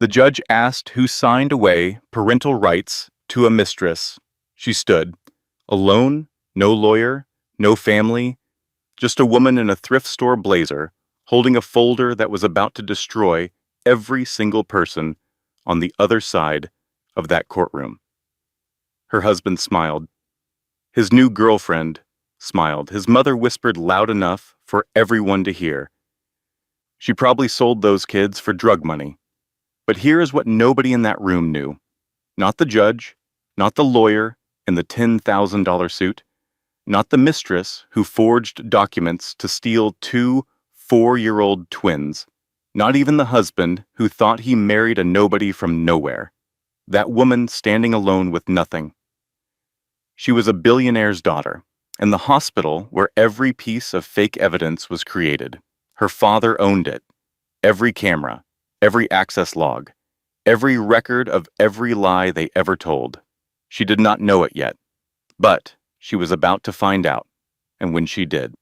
The judge asked who signed away parental rights to a mistress. She stood, alone, no lawyer, no family, just a woman in a thrift store blazer, holding a folder that was about to destroy every single person on the other side of that courtroom. Her husband smiled. His new girlfriend smiled. His mother whispered loud enough for everyone to hear. She probably sold those kids for drug money. But here is what nobody in that room knew. Not the judge, not the lawyer in the $10,000 suit, not the mistress who forged documents to steal two 4-year-old twins, not even the husband who thought he married a nobody from nowhere. That woman standing alone with nothing. She was a billionaire's daughter, and the hospital where every piece of fake evidence was created. Her father owned it. Every camera, every access log, every record of every lie they ever told. She did not know it yet, but she was about to find out, and when she did,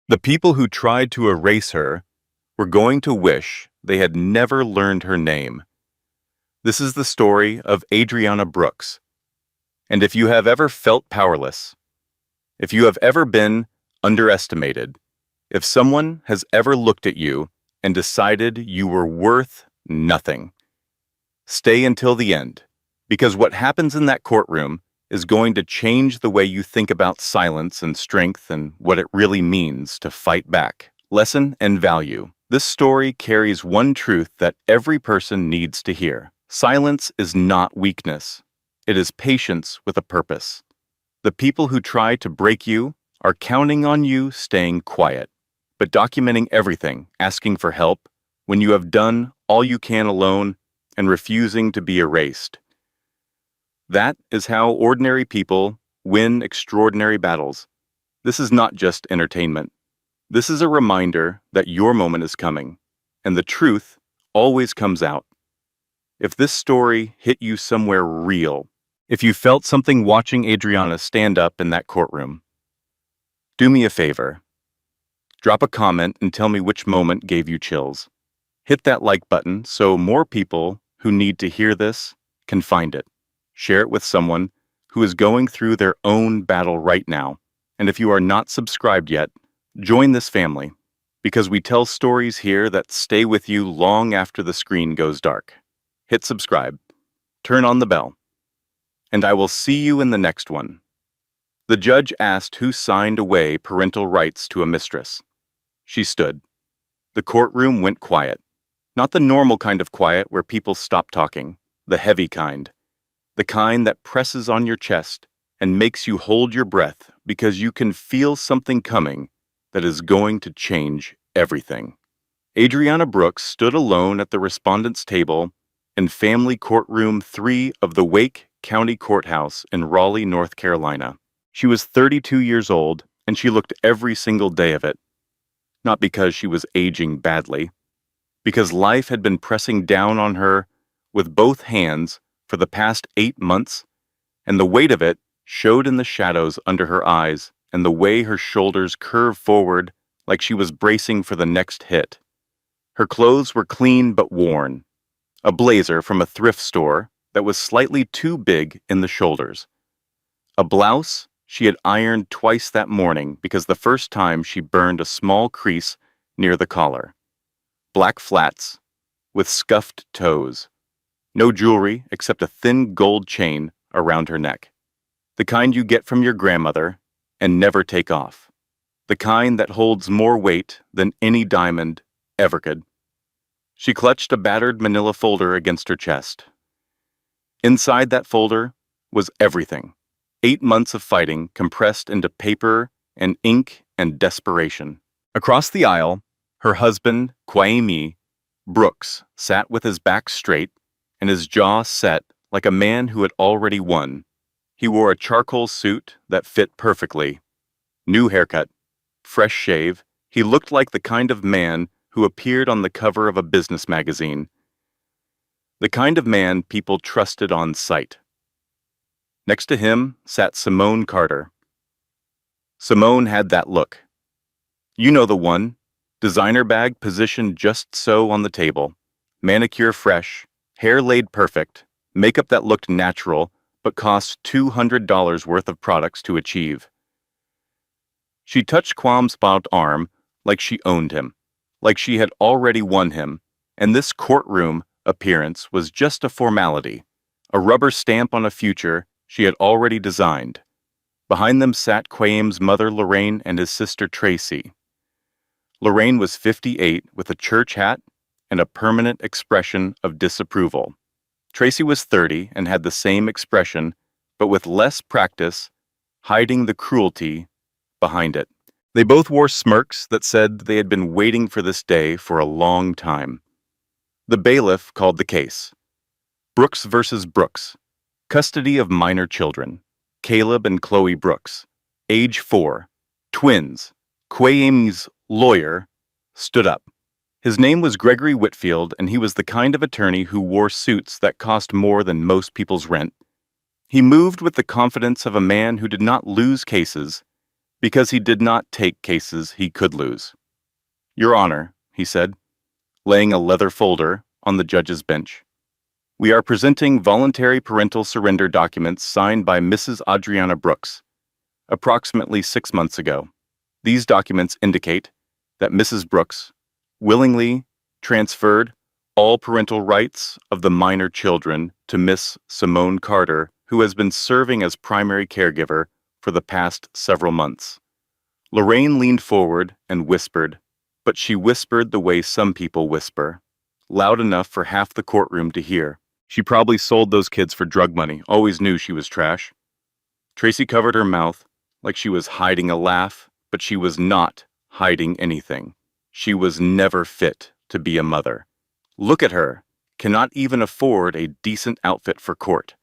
the people who tried to erase her were going to wish they had never learned her name. This is the story of Adriana Brooks. And if you have ever felt powerless, if you have ever been underestimated, if someone has ever looked at you and decided you were worth nothing, stay until the end, because what happens in that courtroom is going to change the way you think about silence and strength and what it really means to fight back. Lesson and value. This story carries one truth that every person needs to hear. Silence is not weakness. It is patience with a purpose. The people who try to break you are counting on you staying quiet, but documenting everything, asking for help, when you have done all you can alone and refusing to be erased. That is how ordinary people win extraordinary battles. This is not just entertainment. This is a reminder that your moment is coming, and the truth always comes out. If this story hit you somewhere real, if you felt something watching Adriana stand up in that courtroom, do me a favor. Drop a comment and tell me which moment gave you chills. Hit that like button so more people who need to hear this can find it. Share it with someone who is going through their own battle right now. And if you are not subscribed yet, join this family, because we tell stories here that stay with you long after the screen goes dark. Hit subscribe, turn on the bell, and I will see you in the next one. The judge asked who signed away parental rights to a mistress. She stood. The courtroom went quiet. Not the normal kind of quiet where people stop talking, the heavy kind. The kind that presses on your chest and makes you hold your breath because you can feel something coming that is going to change everything. Adriana Brooks stood alone at the respondents' table in Family Courtroom 3 of the Wake County Courthouse in Raleigh, North Carolina. She was 32 years old, and she looked every single day of it. Not because she was aging badly, because life had been pressing down on her with both hands for the past 8 months, and the weight of it showed in the shadows under her eyes and the way her shoulders curved forward like she was bracing for the next hit. Her clothes were clean but worn, a blazer from a thrift store that was slightly too big in the shoulders, a blouse she had ironed twice that morning because the first time she burned a small crease near the collar, black flats with scuffed toes, no jewelry except a thin gold chain around her neck, the kind you get from your grandmother and never take off, the kind that holds more weight than any diamond ever could. She clutched a battered manila folder against her chest. Inside that folder was everything. 8 months of fighting compressed into paper and ink and desperation. Across the aisle, her husband, Kwame Brooks, sat with his back straight and his jaw set like a man who had already won. He wore a charcoal suit that fit perfectly. New haircut, fresh shave, he looked like the kind of man who appeared on the cover of a business magazine. The kind of man people trusted on sight. Next to him sat Simone Carter. Simone had that look. You know the one, designer bag positioned just so on the table, manicure fresh, Hair laid perfect, makeup that looked natural, but cost $200 worth of products to achieve. She touched Quam's bowed arm like she owned him, like she had already won him, and this courtroom appearance was just a formality, a rubber stamp on a future she had already designed. Behind them sat Quam's mother Lorraine and his sister Tracy. Lorraine was 58 with a church hat and a permanent expression of disapproval. Tracy was 30 and had the same expression, but with less practice, hiding the cruelty behind it. They both wore smirks that said they had been waiting for this day for a long time. The bailiff called the case. Brooks versus Brooks. Custody of minor children. Caleb and Chloe Brooks. Age 4. Twins. Kwame's lawyer stood up. His name was Gregory Whitfield, and he was the kind of attorney who wore suits that cost more than most people's rent. He moved with the confidence of a man who did not lose cases because he did not take cases he could lose. "Your Honor," he said, laying a leather folder on the judge's bench. "We are presenting voluntary parental surrender documents signed by Mrs. Adriana Brooks, approximately 6 months ago. These documents indicate that Mrs. Brooks willingly transferred all parental rights of the minor children to Miss Simone Carter, who has been serving as primary caregiver for the past several months." Lorraine leaned forward and whispered, but she whispered the way some people whisper, loud enough for half the courtroom to hear. "She probably sold those kids for drug money, always knew she was trash." Tracy covered her mouth like she was hiding a laugh, but she was not hiding anything. She was never fit to be a mother. Look at her, cannot even afford a decent outfit for court.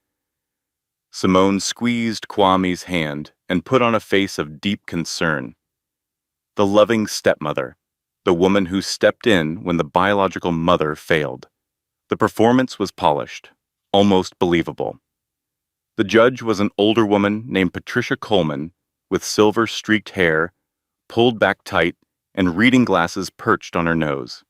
Simone squeezed Kwame's hand and put on a face of deep concern. The loving stepmother, the woman who stepped in when the biological mother failed. The performance was polished, almost believable. The judge was an older woman named Patricia Coleman, with silver-streaked hair, pulled back tight, and reading glasses perched on her nose.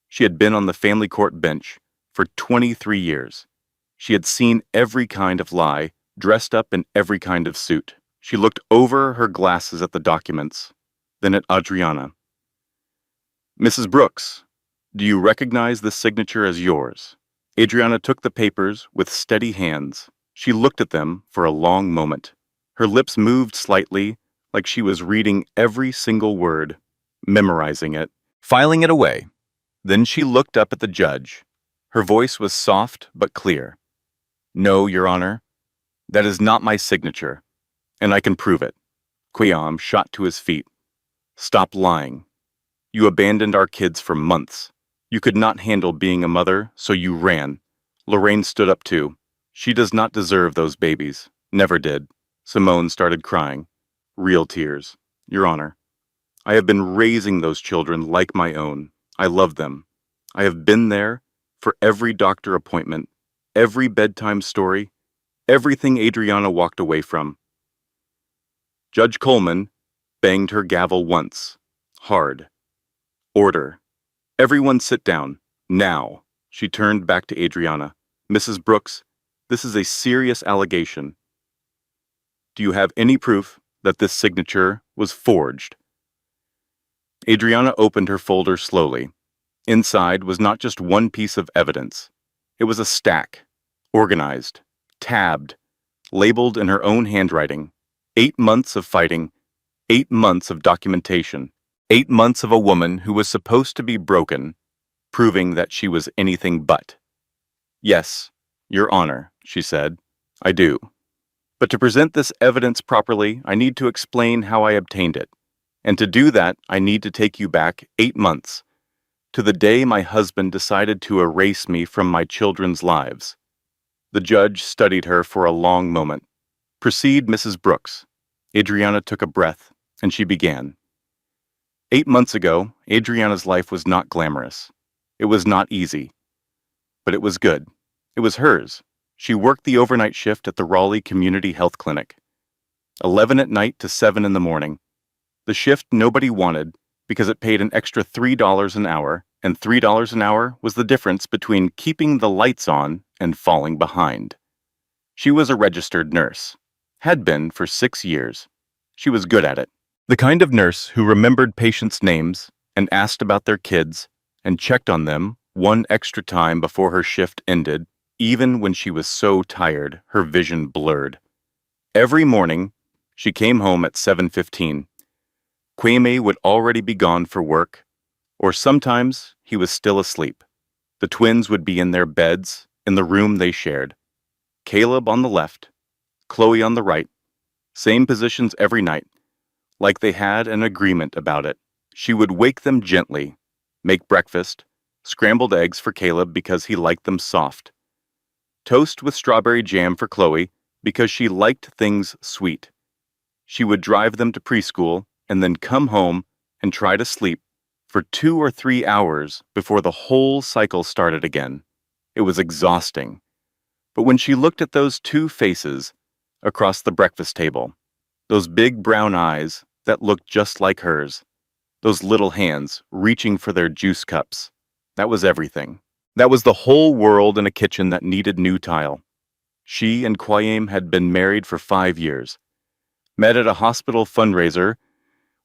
She had been on the family court bench for 23 years. She had seen every kind of lie, dressed up in every kind of suit. She looked over her glasses at the documents, then at Adriana. "Mrs. Brooks, do you recognize this signature as yours?" Adriana took the papers with steady hands. She looked at them for a long moment. Her lips moved slightly, like she was reading every single word, memorizing it, filing it away. Then she looked up at the judge. Her voice was soft but clear. "No, Your Honor, that is not my signature, and I can prove it." Kwame shot to his feet. "Stop lying. You abandoned our kids for months. You could not handle being a mother, so you ran." Lorraine stood up too. "She does not deserve those babies. Never did." Simone started crying. Real tears. "Your Honor, I have been raising those children like my own. I love them. I have been there for every doctor appointment, every bedtime story, everything Adriana walked away from." Judge Coleman banged her gavel once, hard. "Order. Everyone sit down. Now." She turned back to Adriana. "Mrs. Brooks, this is a serious allegation. Do you have any proof that this signature was forged?" Adriana opened her folder slowly. Inside was not just one piece of evidence. It was a stack, organized, tabbed, labeled in her own handwriting. 8 months of fighting, 8 months of documentation, 8 months of a woman who was supposed to be broken, proving that she was anything but. "Yes, Your Honor," she said, "I do. But to present this evidence properly, I need to explain how I obtained it. And to do that, I need to take you back 8 months, to the day my husband decided to erase me from my children's lives." The judge studied her for a long moment. "Proceed, Mrs. Brooks." Adriana took a breath, and she began. 8 months ago, Adriana's life was not glamorous. It was not easy. But it was good. It was hers. She worked the overnight shift at the Raleigh Community Health Clinic. 11 at night to 7 in the morning. The shift nobody wanted because it paid an extra $3 an hour and $3 an hour was the difference between keeping the lights on and falling behind. She was a registered nurse, had been for 6 years. She was good at it. The kind of nurse who remembered patients' names and asked about their kids and checked on them one extra time before her shift ended, even when she was so tired her vision blurred. Every morning, she came home at 7:15. Kwame would already be gone for work, or sometimes he was still asleep. The twins would be in their beds in the room they shared. Caleb on the left, Chloe on the right, same positions every night, like they had an agreement about it. She would wake them gently, make breakfast, scrambled eggs for Caleb because he liked them soft, toast with strawberry jam for Chloe because she liked things sweet. She would drive them to preschool and then come home and try to sleep for 2 or 3 hours before the whole cycle started again. It was exhausting. But when she looked at those two faces across the breakfast table, those big brown eyes that looked just like hers, those little hands reaching for their juice cups, that was everything. That was the whole world in a kitchen that needed new tile. She and Kwame had been married for 5 years, met at a hospital fundraiser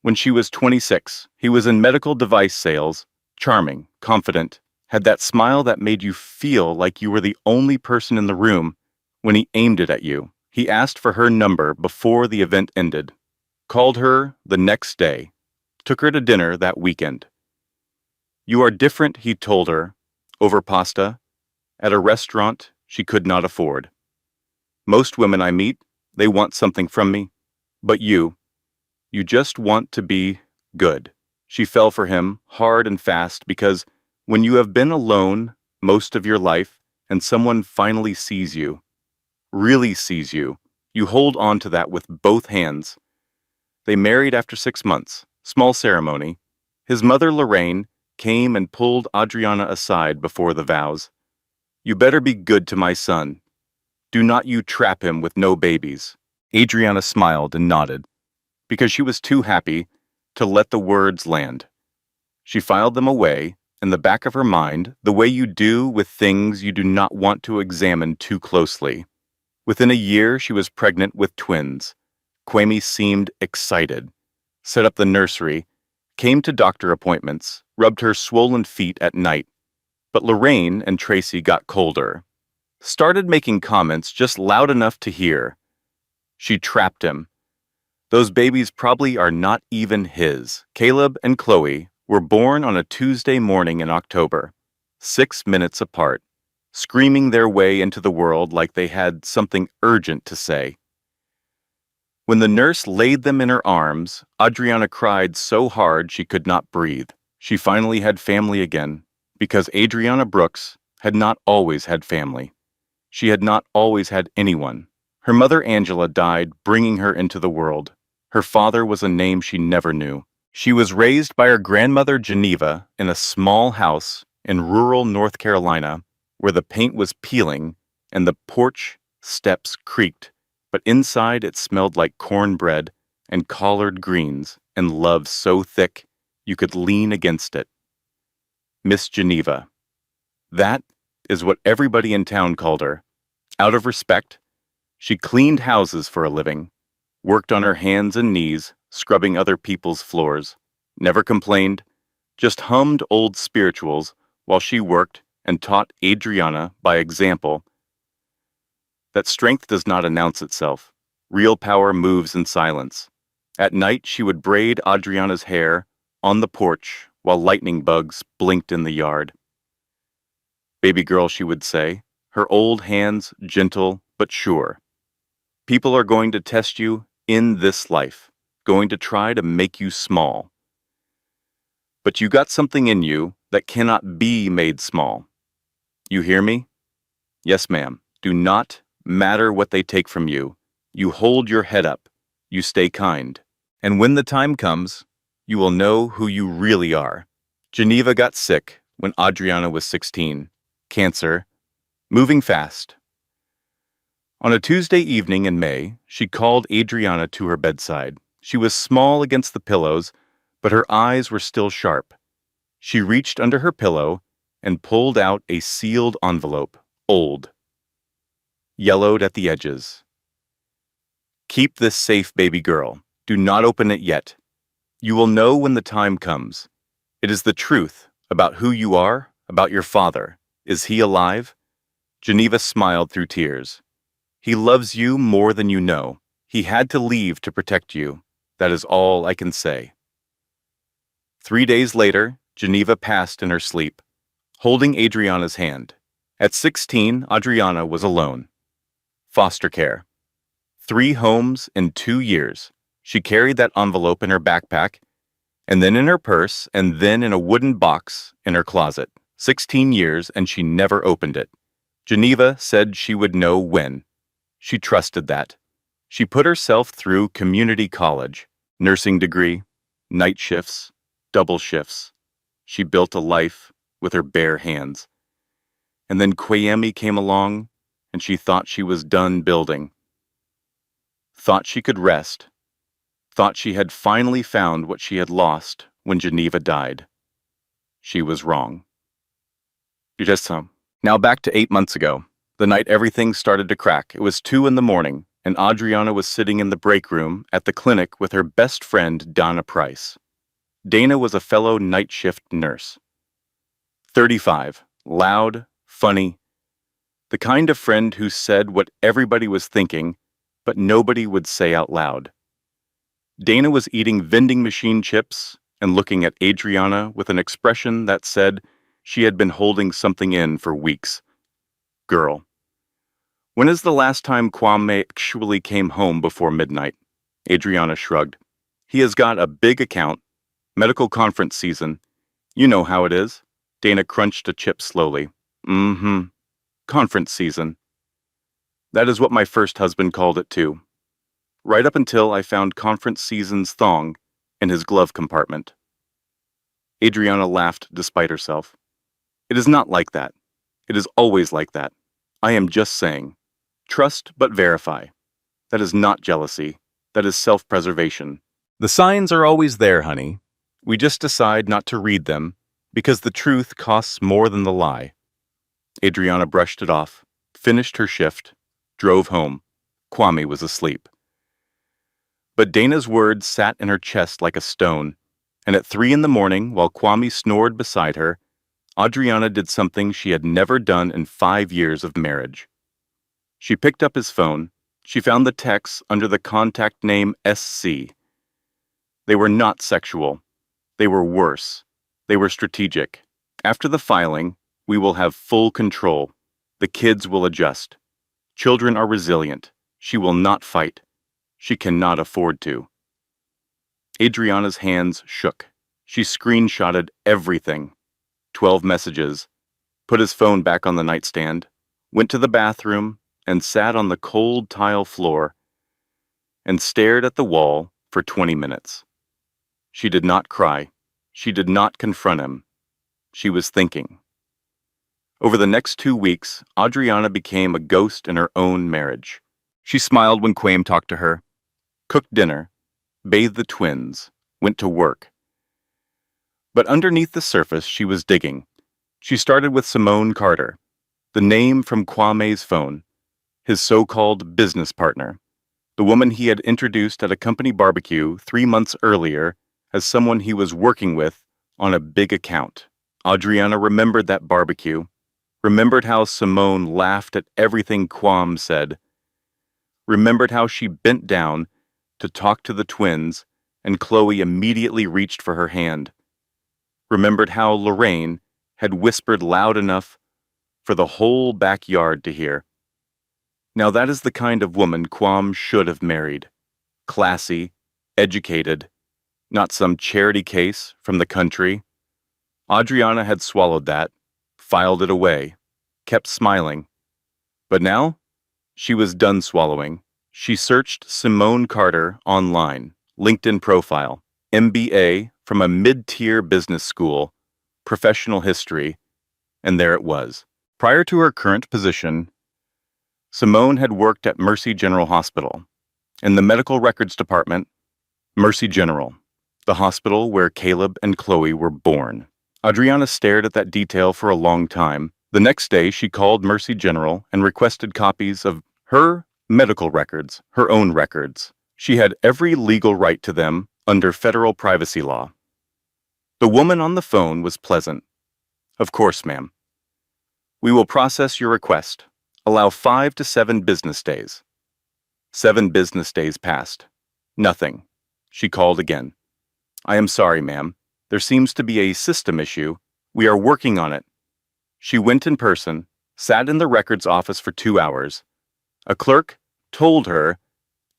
when she was 26. He was in medical device sales, charming, confident, had that smile that made you feel like you were the only person in the room when he aimed it at you. He asked for her number before the event ended, called her the next day, took her to dinner that weekend. You are different, he told her, over pasta, at a restaurant she could not afford. Most women I meet, they want something from me, but you just want to be good. She fell for him hard and fast because when you have been alone most of your life and someone finally sees you, really sees you, you hold on to that with both hands. They married after 6 months, small ceremony. His mother, Lorraine, came and pulled Adriana aside before the vows. You better be good to my son. Do not you trap him with no babies. Adriana smiled and nodded, because she was too happy to let the words land. She filed them away in the back of her mind, the way you do with things you do not want to examine too closely. Within a year, she was pregnant with twins. Kwame seemed excited, set up the nursery, came to doctor appointments, rubbed her swollen feet at night. But Lorraine and Tracy got colder, started making comments just loud enough to hear. She trapped him. Those babies probably are not even his. Caleb and Chloe were born on a Tuesday morning in October, 6 minutes apart, screaming their way into the world like they had something urgent to say. When the nurse laid them in her arms, Adriana cried so hard she could not breathe. She finally had family again, because Adriana Brooks had not always had family. She had not always had anyone. Her mother Angela died bringing her into the world. Her father was a name she never knew. She was raised by her grandmother Geneva in a small house in rural North Carolina where the paint was peeling and the porch steps creaked, but inside it smelled like cornbread and collard greens and love so thick you could lean against it. Miss Geneva. That is what everybody in town called her. Out of respect, she cleaned houses for a living, worked on her hands and knees, scrubbing other people's floors, never complained, just hummed old spirituals while she worked and taught Adriana by example that strength does not announce itself. Real power moves in silence. At night, she would braid Adriana's hair on the porch while lightning bugs blinked in the yard. Baby girl, she would say, her old hands gentle but sure. People are going to test you in this life, going to try to make you small. But you got something in you that cannot be made small. You hear me? Yes, ma'am. Do not matter what they take from you. You hold your head up. You stay kind. And when the time comes, you will know who you really are. Geneva got sick when Adriana was 16. Cancer. Moving fast. On a Tuesday evening in May, she called Adriana to her bedside. She was small against the pillows, but her eyes were still sharp. She reached under her pillow and pulled out a sealed envelope, old, yellowed at the edges. Keep this safe, baby girl. Do not open it yet. You will know when the time comes. It is the truth about who you are, about your father. Is he alive? Geneva smiled through tears. He loves you more than you know. He had to leave to protect you. That is all I can say. 3 days later, Geneva passed in her sleep, holding Adriana's hand. At 16, Adriana was alone. Foster care. 3 homes in 2 years. She carried that envelope in her backpack, and then in her purse, and then in a wooden box in her closet. 16 years, and she never opened it. Geneva said she would know when. She trusted that. She put herself through community college, nursing degree, night shifts, double shifts. She built a life with her bare hands. And then Kwame came along, and she thought she was done building. Thought she could rest. Thought she had finally found what she had lost when Geneva died. She was wrong. Now back to 8 months ago, the night everything started to crack. It was 2 a.m, and Adriana was sitting in the break room at the clinic with her best friend, Donna Price. Dana was a fellow night shift nurse. 35, loud, funny, the kind of friend who said what everybody was thinking, but nobody would say out loud. Dana was eating vending machine chips and looking at Adriana with an expression that said she had been holding something in for weeks. Girl. When is the last time Kwame actually came home before midnight? Adriana shrugged. He has got a big account. Medical conference season. You know how it is. Dana crunched a chip slowly. Conference season. That is what my first husband called it too. Right up until I found conference season's thong in his glove compartment. Adriana laughed despite herself. It is not like that. It is always like that. I am just saying. Trust but verify. That is not jealousy. That is self-preservation. The signs are always there, honey. We just decide not to read them because the truth costs more than the lie. Adriana brushed it off, finished her shift, drove home. Kwame was asleep. But Dana's words sat in her chest like a stone, and at 3 a.m, while Kwame snored beside her, Adriana did something she had never done in 5 years of marriage. She picked up his phone. She found the texts under the contact name SC. They were not sexual. They were worse. They were strategic. After the filing, we will have full control. The kids will adjust. Children are resilient. She will not fight. She cannot afford to. Adriana's hands shook. She screenshotted everything. 12 messages. Put his phone back on the nightstand. Went to the bathroom and sat on the cold tile floor and stared at the wall for 20 minutes. She did not cry. She did not confront him. She was thinking. Over the next 2 weeks, Adriana became a ghost in her own marriage. She smiled when Kwame talked to her, cooked dinner, bathed the twins, went to work. But underneath the surface, she was digging. She started with Simone Carter, the name from Kwame's phone, his so-called business partner, the woman he had introduced at a company barbecue 3 months earlier as someone he was working with on a big account. Adriana remembered that barbecue, remembered how Simone laughed at everything Kwame said, remembered how she bent down to talk to the twins and Chloe immediately reached for her hand, remembered how Lorraine had whispered loud enough for the whole backyard to hear. Now that is the kind of woman Kwame should have married. Classy, educated, not some charity case from the country. Adriana had swallowed that, filed it away, kept smiling. But now, she was done swallowing. She searched Simone Carter online, LinkedIn profile, MBA from a mid-tier business school, professional history, and there it was. Prior to her current position, Simone had worked at Mercy General Hospital. In the medical records department, Mercy General, the hospital where Caleb and Chloe were born. Adriana stared at that detail for a long time. The next day, she called Mercy General and requested copies of her medical records, her own records. She had every legal right to them under federal privacy law. The woman on the phone was pleasant. Of course, ma'am. We will process your request. Allow 5 to 7 business days. 7 business days passed. Nothing. She called again. I am sorry, ma'am. There seems to be a system issue. We are working on it. She went in person, sat in the records office for 2 hours. A clerk told her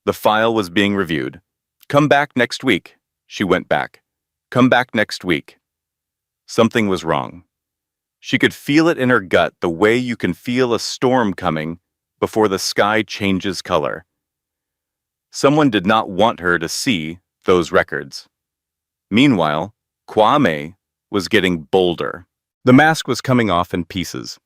the file was being reviewed. Come back next week. She went back. Come back next week. Something was wrong. She could feel it in her gut the way you can feel a storm coming before the sky changes color. Someone did not want her to see those records. Meanwhile, Kwame was getting bolder. The mask was coming off in pieces.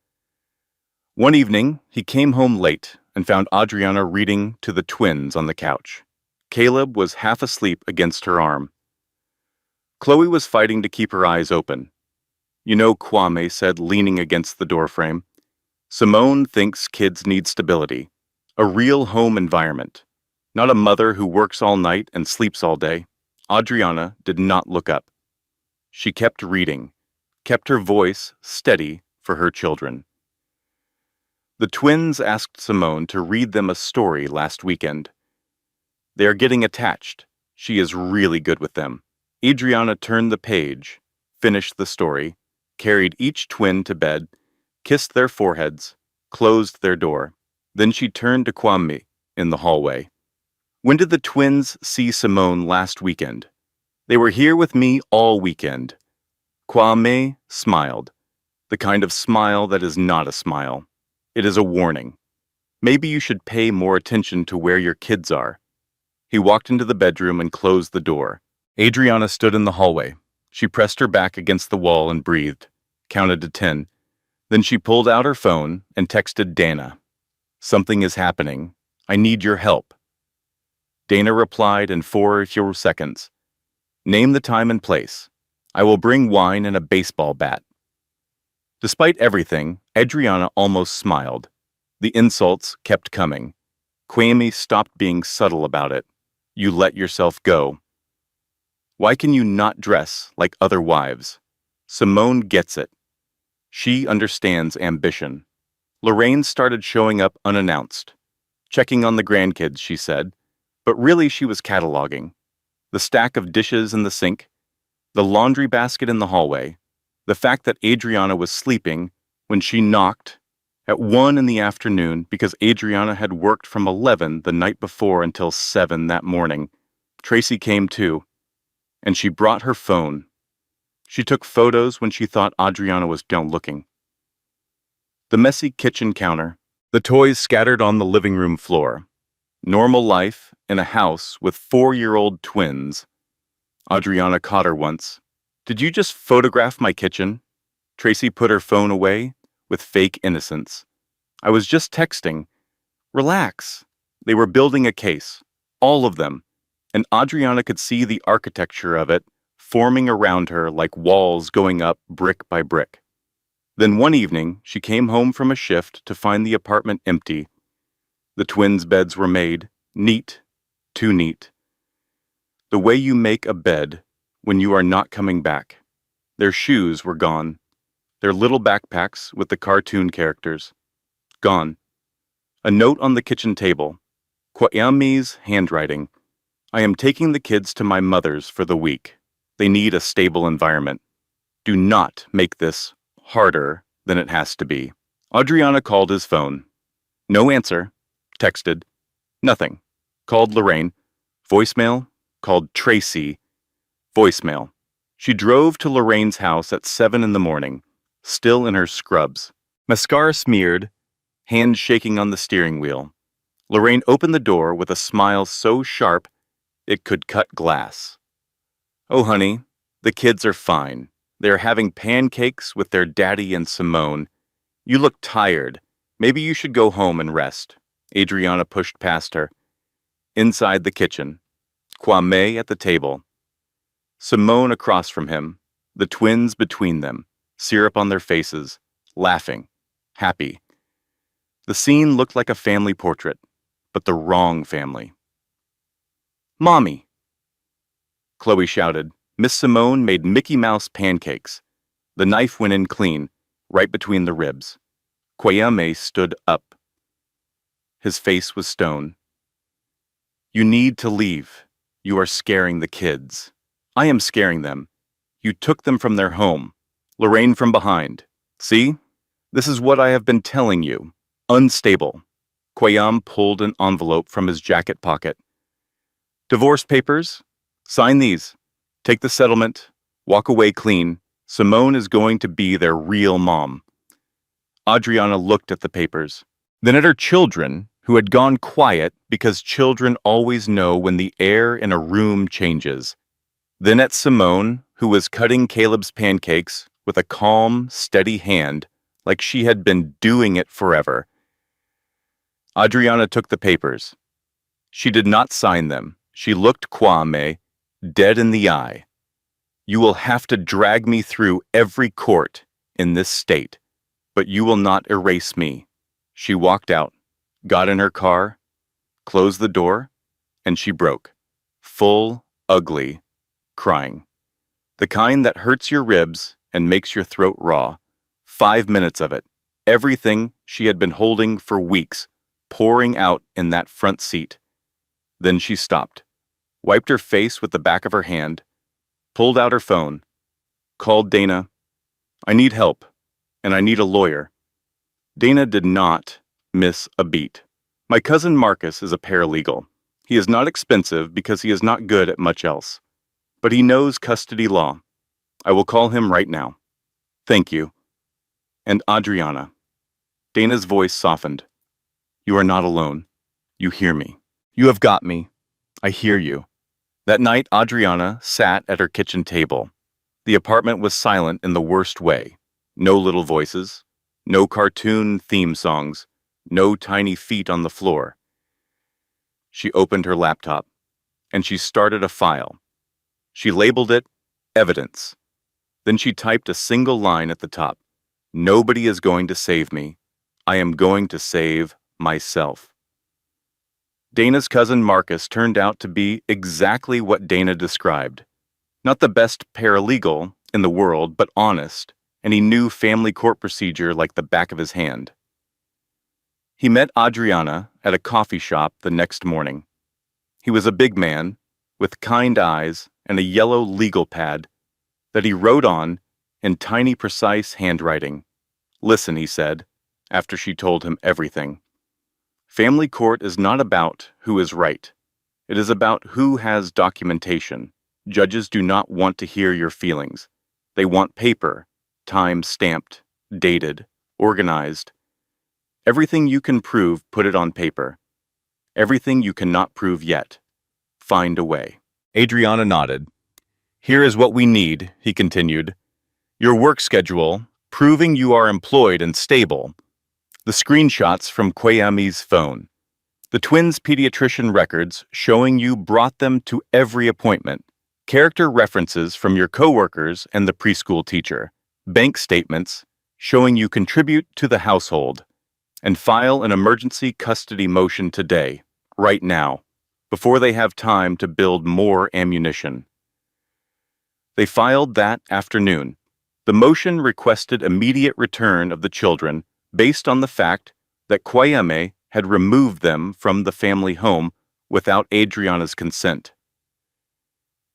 One evening, he came home late and found Adriana reading to the twins on the couch. Caleb was half asleep against her arm. Chloe was fighting to keep her eyes open. You know, Kwame said, leaning against the doorframe. Simone thinks kids need stability, a real home environment, not a mother who works all night and sleeps all day. Adriana did not look up. She kept reading, kept her voice steady for her children. The twins asked Simone to read them a story last weekend. They are getting attached. She is really good with them. Adriana turned the page, finished the story, carried each twin to bed, kissed their foreheads, closed their door. Then she turned to Kwame in the hallway. When did the twins see Simone last weekend? They were here with me all weekend. Kwame smiled, the kind of smile that is not a smile. It is a warning. Maybe you should pay more attention to where your kids are. He walked into the bedroom and closed the door. Adriana stood in the hallway. She pressed her back against the wall and breathed, counted to 10. Then she pulled out her phone and texted Dana. Something is happening. I need your help. Dana replied in 4 fewer seconds. Name the time and place. I will bring wine and a baseball bat. Despite everything, Adriana almost smiled. The insults kept coming. Kwame stopped being subtle about it. You let yourself go. Why can you not dress like other wives? Simone gets it. She understands ambition. Lorraine started showing up unannounced. Checking on the grandkids, she said, but really she was cataloging. The stack of dishes in the sink, the laundry basket in the hallway, the fact that Adriana was sleeping when she knocked at 1 in the afternoon because Adriana had worked from 11 the night before until 7 that morning. Tracy came too, and she brought her phone. She took photos when she thought Adriana was down looking. The messy kitchen counter, the toys scattered on the living room floor. Normal life in a house with 4-year-old twins. Adriana caught her once. Did you just photograph my kitchen? Tracy put her phone away with fake innocence. I was just texting. Relax. They were building a case. All of them. And Adriana could see the architecture of it forming around her like walls going up brick by brick. Then one evening, she came home from a shift to find the apartment empty. The twins' beds were made, neat, too neat. The way you make a bed when you are not coming back. Their shoes were gone. Their little backpacks with the cartoon characters. Gone. A note on the kitchen table. Kwame's handwriting. I am taking the kids to my mother's for the week. They need a stable environment. Do not make this harder than it has to be. Adriana called his phone. No answer. Texted. Nothing. Called Lorraine. Voicemail. Called Tracy. Voicemail. She drove to Lorraine's house at 7 in the morning, still in her scrubs. Mascara smeared, hands shaking on the steering wheel. Lorraine opened the door with a smile so sharp it could cut glass. Oh, honey, the kids are fine. They are having pancakes with their daddy and Simone. You look tired. Maybe you should go home and rest. Adriana pushed past her. Inside the kitchen. Kwame at the table. Simone across from him, the twins between them, syrup on their faces, laughing, happy. The scene looked like a family portrait, but the wrong family. "Mommy!" Chloe shouted. Miss Simone made Mickey Mouse pancakes. The knife went in clean, right between the ribs. Kwame stood up. His face was stone. "You need to leave. You are scaring the kids." "I am scaring them. You took them from their home. Lorraine from behind. See? This is what I have been telling you. Unstable." Kwame pulled an envelope from his jacket pocket. "Divorce papers? Sign these. Take the settlement. Walk away clean. Simone is going to be their real mom." Adriana looked at the papers, then at her children, who had gone quiet because children always know when the air in a room changes. Then at Simone, who was cutting Caleb's pancakes with a calm, steady hand, like she had been doing it forever. Adriana took the papers. She did not sign them. She looked Kwame dead in the eye. "You will have to drag me through every court in this state, but you will not erase me." She walked out, got in her car, closed the door, and she broke. Full, ugly, crying. The kind that hurts your ribs and makes your throat raw. 5 minutes of it. Everything she had been holding for weeks, pouring out in that front seat. Then she stopped, wiped her face with the back of her hand, pulled out her phone, called Dana. "I need help, and I need a lawyer." Dana did not miss a beat. "My cousin Marcus is a paralegal. He is not expensive because he is not good at much else. But he knows custody law. I will call him right now." "Thank you." "And Adriana." Dana's voice softened. "You are not alone. You hear me. You have got me. I hear you." That night, Adriana sat at her kitchen table. The apartment was silent in the worst way. No little voices, no cartoon theme songs, no tiny feet on the floor. She opened her laptop, and she started a file. She labeled it Evidence. Then she typed a single line at the top. "Nobody is going to save me. I am going to save myself." Dana's cousin Marcus turned out to be exactly what Dana described. Not the best paralegal in the world, but honest, and he knew family court procedure like the back of his hand. He met Adriana at a coffee shop the next morning. He was a big man, with kind eyes and a yellow legal pad that he wrote on in tiny, precise handwriting. "Listen," he said, after she told him everything. "Family court is not about who is right. It is about who has documentation. Judges do not want to hear your feelings. They want paper, time-stamped, dated, organized. Everything you can prove, put it on paper. Everything you cannot prove yet, find a way." Adriana nodded. "Here is what we need," he continued. "Your work schedule, proving you are employed and stable. The screenshots from Kwame's phone. The twins' pediatrician records showing you brought them to every appointment. Character references from your coworkers and the preschool teacher. Bank statements showing you contribute to the household. And file an emergency custody motion today, right now, before they have time to build more ammunition." They filed that afternoon. The motion requested immediate return of the children based on the fact that Kwame had removed them from the family home without Adriana's consent.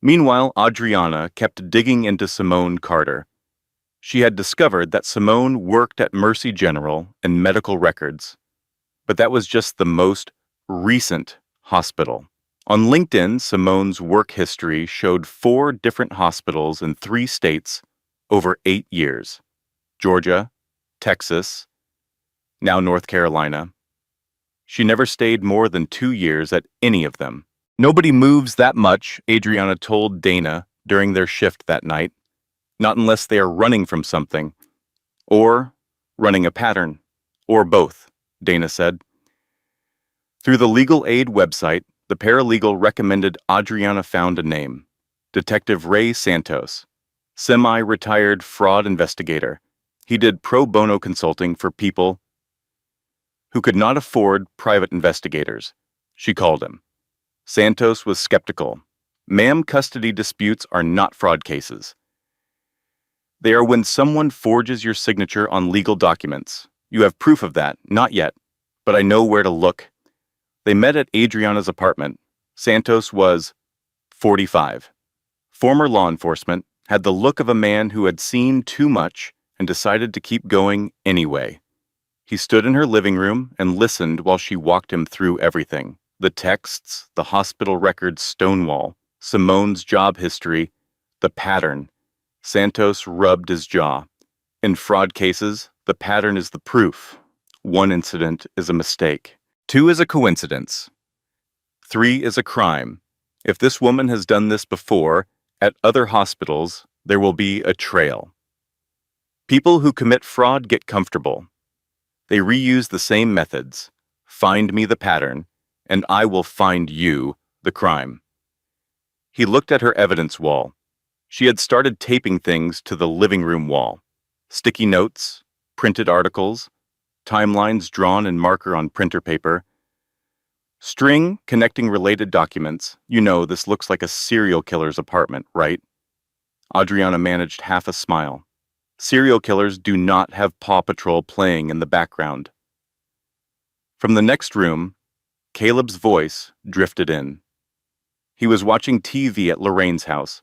Meanwhile, Adriana kept digging into Simone Carter. She had discovered that Simone worked at Mercy General and medical records, but that was just the most recent hospital. On LinkedIn, Simone's work history showed 4 different hospitals in 3 states over 8 years: Georgia, Texas, now North Carolina. She never stayed more than 2 years at any of them. "Nobody moves that much," Adriana told Dana during their shift that night. "Not unless they are running from something. Or running a pattern. Or both," Dana said. Through the legal aid website, the paralegal recommended Adriana found a name: Detective Ray Santos. Semi-retired fraud investigator. He did pro bono consulting for people who could not afford private investigators. She called him. Santos was skeptical. Ma'am, custody disputes are not fraud cases. They are when someone forges your signature on legal documents. You have proof of that, not yet, but I know where to look. They met at Adriana's apartment. Santos was 45. Former law enforcement, had the look of a man who had seen too much and decided to keep going anyway. He stood in her living room and listened while she walked him through everything. The texts, the hospital records stonewall, Simone's job history, the pattern. Santos rubbed his jaw. In fraud cases, the pattern is the proof. 1 incident is a mistake. 2 is a coincidence. 3 is a crime. If this woman has done this before, at other hospitals, there will be a trail. People who commit fraud get comfortable. They reuse the same methods. Find me the pattern, and I will find you the crime. He looked at her evidence wall. She had started taping things to the living room wall. Sticky notes, printed articles, timelines drawn in marker on printer paper, string connecting related documents. You know, this looks like a serial killer's apartment, right? Adriana managed half a smile. Serial killers do not have Paw Patrol playing in the background. From the next room, Caleb's voice drifted in. He was watching TV at Lorraine's house,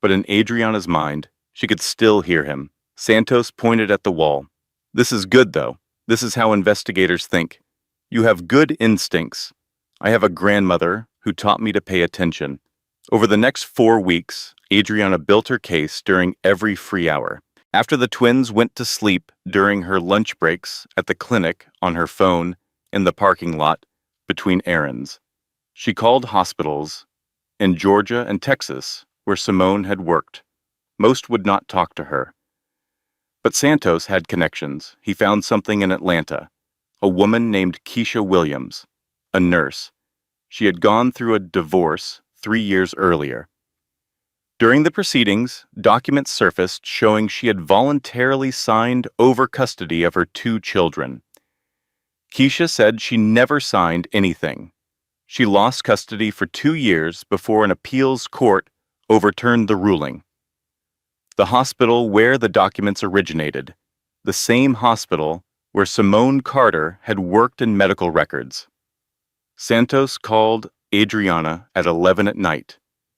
but in Adriana's mind, she could still hear him. Santos pointed at the wall. This is good, though. This is how investigators think. You have good instincts. I have a grandmother who taught me to pay attention. Over the next 4 weeks, Adriana built her case during every free hour. After the twins went to sleep during her lunch breaks at the clinic on her phone in the parking lot between errands, she called hospitals in Georgia and Texas where Simone had worked. Most would not talk to her. But Santos had connections. He found something in Atlanta. A woman named Keisha Williams, a nurse. She had gone through a divorce 3 years earlier. During the proceedings, documents surfaced showing she had voluntarily signed over custody of her 2 children. Keisha said she never signed anything. She lost custody for 2 years before an appeals court overturned the ruling. The hospital where the documents originated, the same hospital where Simone Carter had worked in medical records. Santos called Adriana at 11 at night.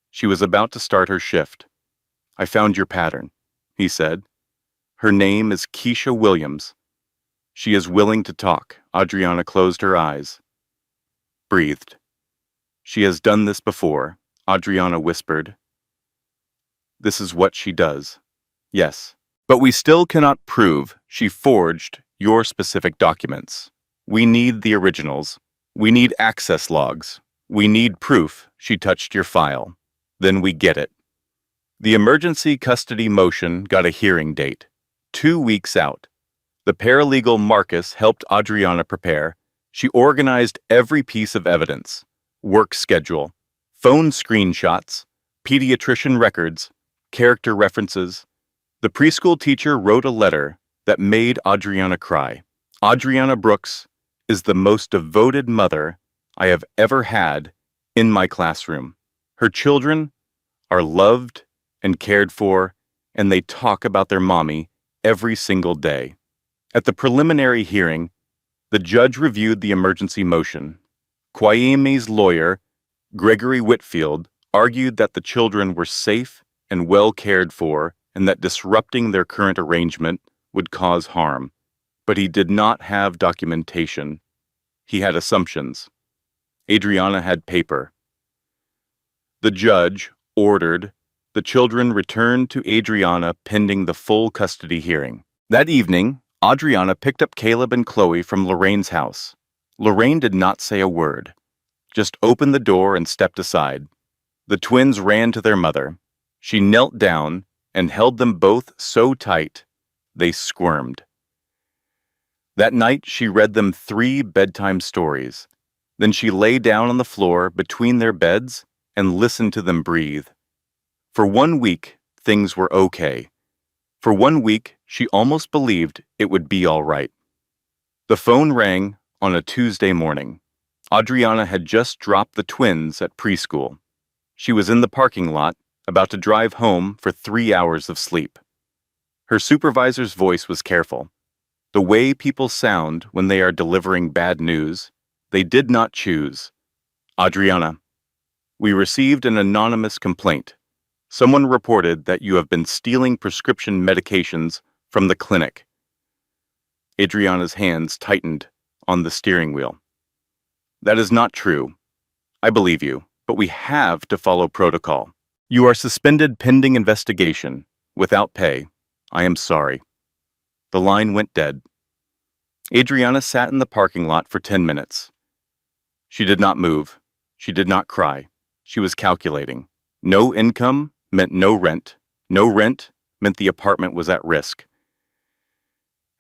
She was about to start her shift. I found your pattern, he said. Her name is Keisha Williams. She is willing to talk. Adriana closed her eyes. Breathed. She has done this before, Adriana whispered. This is what she does. Yes, but we still cannot prove she forged your specific documents. We need the originals. We need access logs. We need proof she touched your file. Then we get it. The emergency custody motion got a hearing date, 2 weeks out. The paralegal Marcus helped Adriana prepare. She organized every piece of evidence, work schedule, phone screenshots, pediatrician records, character references. The preschool teacher wrote a letter that made Adriana cry. Adriana Brooks is the most devoted mother I have ever had in my classroom. Her children are loved and cared for, and they talk about their mommy every single day. At the preliminary hearing, the judge reviewed the emergency motion. Kwame's lawyer, Gregory Whitfield, argued that the children were safe and well cared for and that disrupting their current arrangement would cause harm. But he did not have documentation. He had assumptions. Adriana had paper. The judge ordered the children returned to Adriana pending the full custody hearing. That evening, Adriana picked up Caleb and Chloe from Lorraine's house. Lorraine did not say a word, just opened the door and stepped aside. The twins ran to their mother. She knelt down and held them both so tight they squirmed. That night, she read them 3 bedtime stories. Then she lay down on the floor between their beds and listened to them breathe. For 1 week, things were okay. For 1 week, she almost believed it would be all right. The phone rang on a Tuesday morning. Adriana had just dropped the twins at preschool. She was in the parking lot, about to drive home for 3 hours of sleep. Her supervisor's voice was careful. The way people sound when they are delivering bad news, they did not choose. Adriana, we received an anonymous complaint. Someone reported that you have been stealing prescription medications from the clinic. Adriana's hands tightened on the steering wheel. That is not true. I believe you, but we have to follow protocol. You are suspended pending investigation, without pay. I am sorry. The line went dead. Adriana sat in the parking lot for 10 minutes. She did not move. She did not cry. She was calculating. No income meant no rent. No rent meant the apartment was at risk.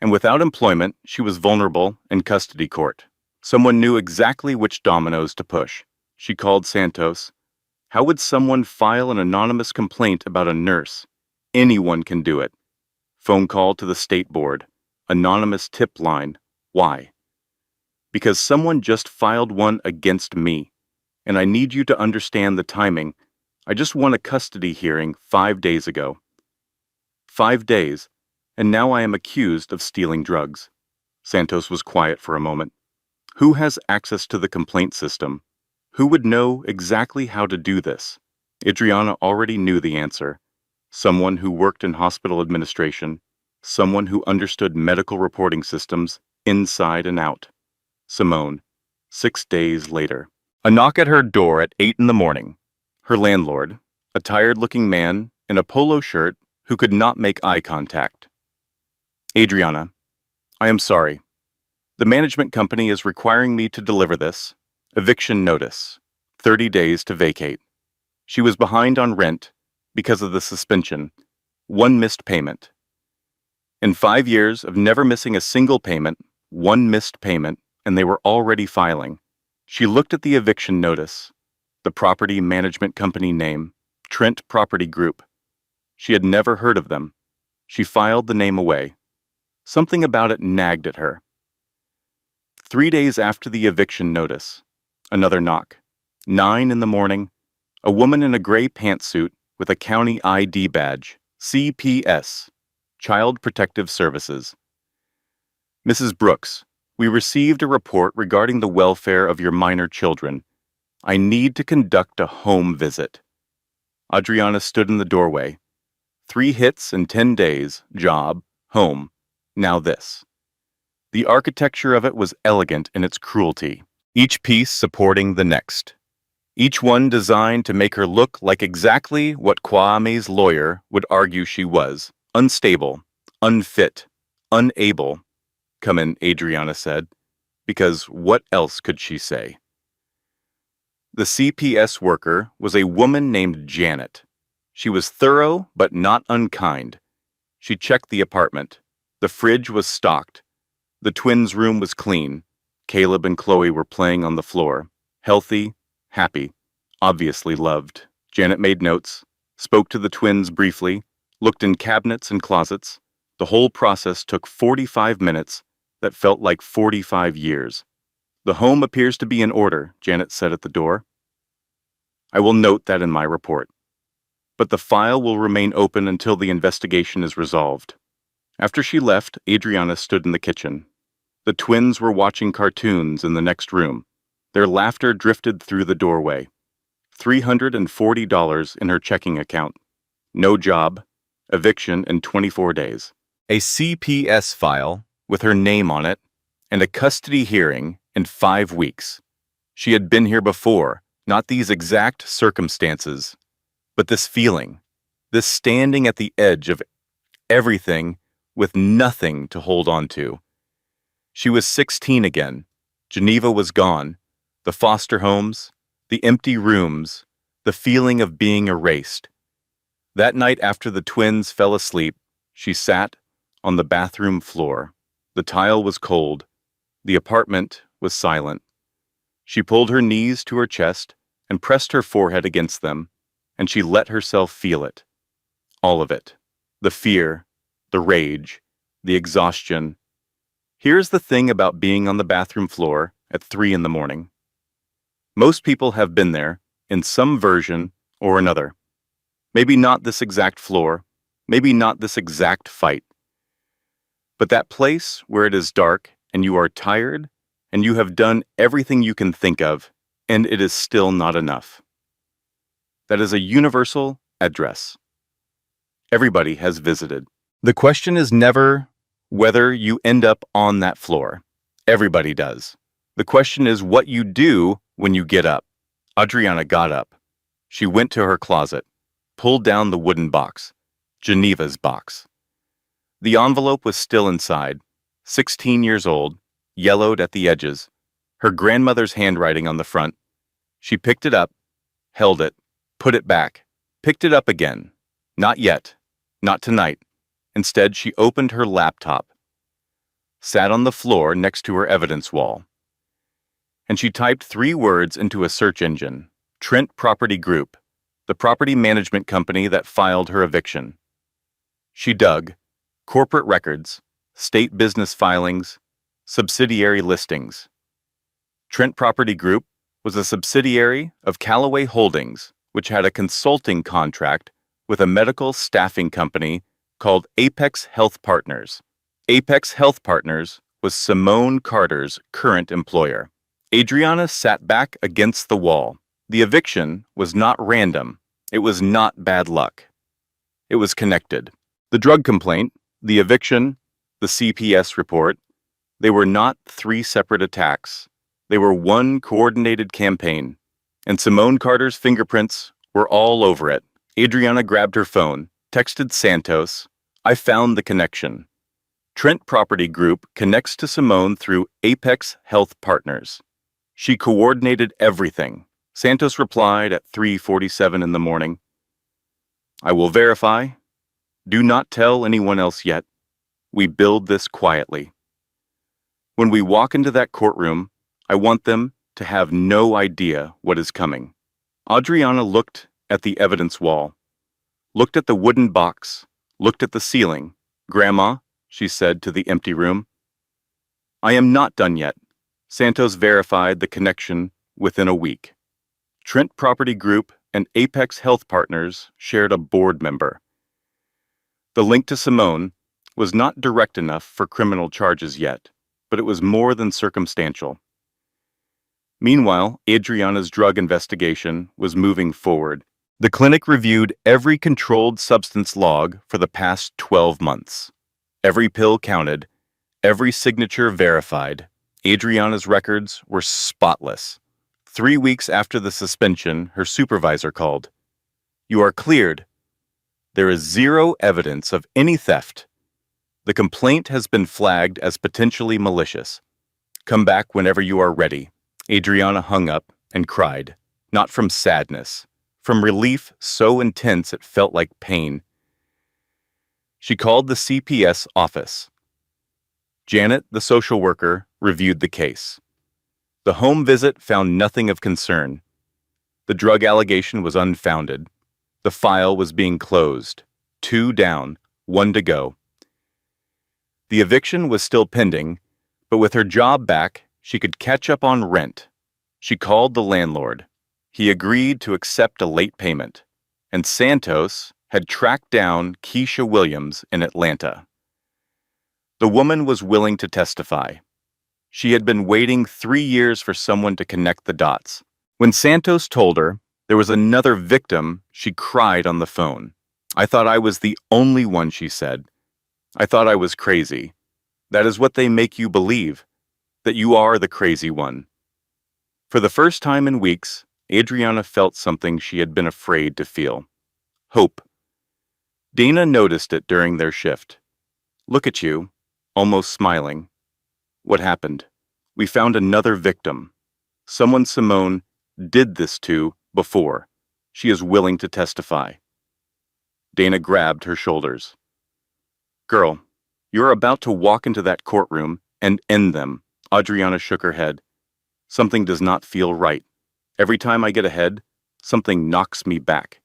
And without employment, she was vulnerable in custody court. Someone knew exactly which dominoes to push. She called Santos. How would someone file an anonymous complaint about a nurse? Anyone can do it. Phone call to the state board. Anonymous tip line. Why? Because someone just filed one against me. And I need you to understand the timing. I just won a custody hearing 5 days ago. 5 days, and now I am accused of stealing drugs. Santos was quiet for a moment. Who has access to the complaint system? Who would know exactly how to do this? Adriana already knew the answer. Someone who worked in hospital administration, someone who understood medical reporting systems inside and out. Simone, 6 days later. A knock at her door at 8 in the morning. Her landlord, a tired-looking man in a polo shirt who could not make eye contact. Adriana, I am sorry. The management company is requiring me to deliver this. Eviction notice. 30 days to vacate. She was behind on rent because of the suspension. 1 missed payment. In 5 years of never missing a single payment, 1 missed payment, and they were already filing. She looked at the eviction notice. The property management company name, Trent Property Group. She had never heard of them. She filed the name away. Something about it nagged at her. 3 days after the eviction notice, another knock. 9 in the morning, a woman in a gray pantsuit with a county ID badge, CPS, Child Protective Services. Mrs. Brooks, we received a report regarding the welfare of your minor children. I need to conduct a home visit. Adriana stood in the doorway. 3 hits in 10 days, job, home, now this. The architecture of it was elegant in its cruelty, each piece supporting the next. Each one designed to make her look like exactly what Kwame's lawyer would argue she was, unstable, unfit, unable. Come in, Adriana said, because what else could she say? The CPS worker was a woman named Janet. She was thorough but not unkind. She checked the apartment. The fridge was stocked. The twins' room was clean. Caleb and Chloe were playing on the floor, healthy, happy, obviously loved. Janet made notes, spoke to the twins briefly, looked in cabinets and closets. The whole process took 45 minutes that felt like 45 years. The home appears to be in order, Janet said at the door. I will note that in my report. But the file will remain open until the investigation is resolved. After she left, Adriana stood in the kitchen. The twins were watching cartoons in the next room. Their laughter drifted through the doorway. $340 in her checking account. No job. Eviction in 24 days. A CPS file with her name on it, and a custody hearing in 5 weeks. She had been here before, not these exact circumstances, but this feeling, this standing at the edge of everything with nothing to hold on to. She was 16 again. Geneva was gone. The foster homes, the empty rooms, the feeling of being erased. That night after the twins fell asleep, she sat on the bathroom floor. The tile was cold. The apartment was silent. She pulled her knees to her chest and pressed her forehead against them, and she let herself feel it. All of it. The fear, the rage, the exhaustion. Here's the thing about being on the bathroom floor at 3 in the morning. Most people have been there, in some version or another. Maybe not this exact floor, maybe not this exact fight. But that place where it is dark and you are tired and you have done everything you can think of and it is still not enough. That is a universal address. Everybody has visited. The question is never whether you end up on that floor. Everybody does. The question is what you do when you get up. Adriana got up. She went to her closet, pulled down the wooden box, Geneva's box. The envelope was still inside, 16 years old, yellowed at the edges, her grandmother's handwriting on the front. She picked it up, held it, put it back, picked it up again. Not yet. Not tonight. Instead, she opened her laptop, sat on the floor next to her evidence wall, and she typed 3 words into a search engine: Trent Property Group, the property management company that filed her eviction. She dug corporate records, state business filings, subsidiary listings. Trent Property Group was a subsidiary of Callaway Holdings, which had a consulting contract with a medical staffing company called Apex Health Partners. Apex Health Partners was Simone Carter's current employer. Adriana sat back against the wall. The eviction was not random. It was not bad luck. It was connected. The drug complaint, the eviction, the CPS report, they were not 3 separate attacks. They were one coordinated campaign, and Simone Carter's fingerprints were all over it. Adriana grabbed her phone, texted Santos, "I found the connection. Trent Property Group connects to Simone through Apex Health Partners. She coordinated everything." Santos replied at 3:47 in the morning, "I will verify. Do not tell anyone else yet. We build this quietly. When we walk into that courtroom, I want them to have no idea what is coming." Adriana looked at the evidence wall, looked at the wooden box, looked at the ceiling. "Grandma," she said to the empty room, "I am not done yet." Santos verified the connection within a week. Trent Property Group and Apex Health Partners shared a board member. The link to Simone was not direct enough for criminal charges yet, but it was more than circumstantial. Meanwhile, Adriana's drug investigation was moving forward. The clinic reviewed every controlled substance log for the past 12 months. Every pill counted, every signature verified. Adriana's records were spotless. 3 weeks after the suspension, her supervisor called. "You are cleared. There is 0 evidence of any theft. The complaint has been flagged as potentially malicious. Come back whenever you are ready." Adriana hung up and cried, not from sadness, from relief so intense it felt like pain. She called the CPS office. Janet, the social worker, reviewed the case. The home visit found nothing of concern. The drug allegation was unfounded. The file was being closed. 2 down, 1 to go. The eviction was still pending, but with her job back, she could catch up on rent. She called the landlord. He agreed to accept a late payment, and Santos had tracked down Keisha Williams in Atlanta. The woman was willing to testify. She had been waiting 3 years for someone to connect the dots. When Santos told her there was another victim, she cried on the phone. "I thought I was the only one," she said. "I thought I was crazy. That is what they make you believe, that you are the crazy one." For the first time in weeks, Adriana felt something she had been afraid to feel. Hope. Dana noticed it during their shift. "Look at you," almost smiling. "What happened?" "We found another victim. Someone Simone did this to before. She is willing to testify." Dana grabbed her shoulders. "Girl, you're about to walk into that courtroom and end them." Adriana shook her head. "Something does not feel right. Every time I get ahead, something knocks me back.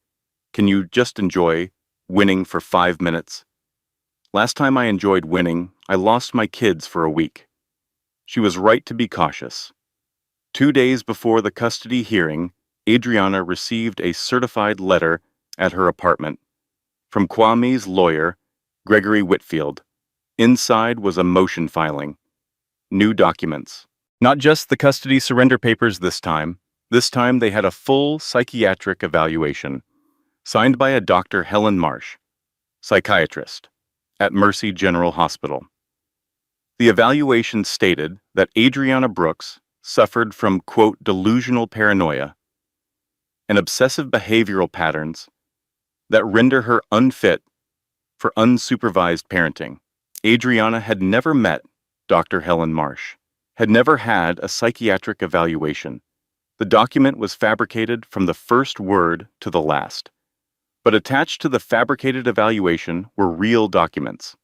Can you just enjoy Winning for 5 minutes. Last time I enjoyed winning, I lost my kids for a week. She was right to be cautious. 2 days before the custody hearing, Adriana received a certified letter at her apartment from Kwame's lawyer, Gregory Whitfield. Inside was a motion filing. New documents. Not just the custody surrender papers this time. This time they had a full psychiatric evaluation, signed by a Dr. Helen Marsh, psychiatrist, at Mercy General Hospital. The evaluation stated that Adriana Brooks suffered from, quote, delusional paranoia and obsessive behavioral patterns that render her unfit for unsupervised parenting. Adriana had never met Dr. Helen Marsh, had never had a psychiatric evaluation. The document was fabricated from the first word to the last. But attached to the fabricated evaluation were real documents.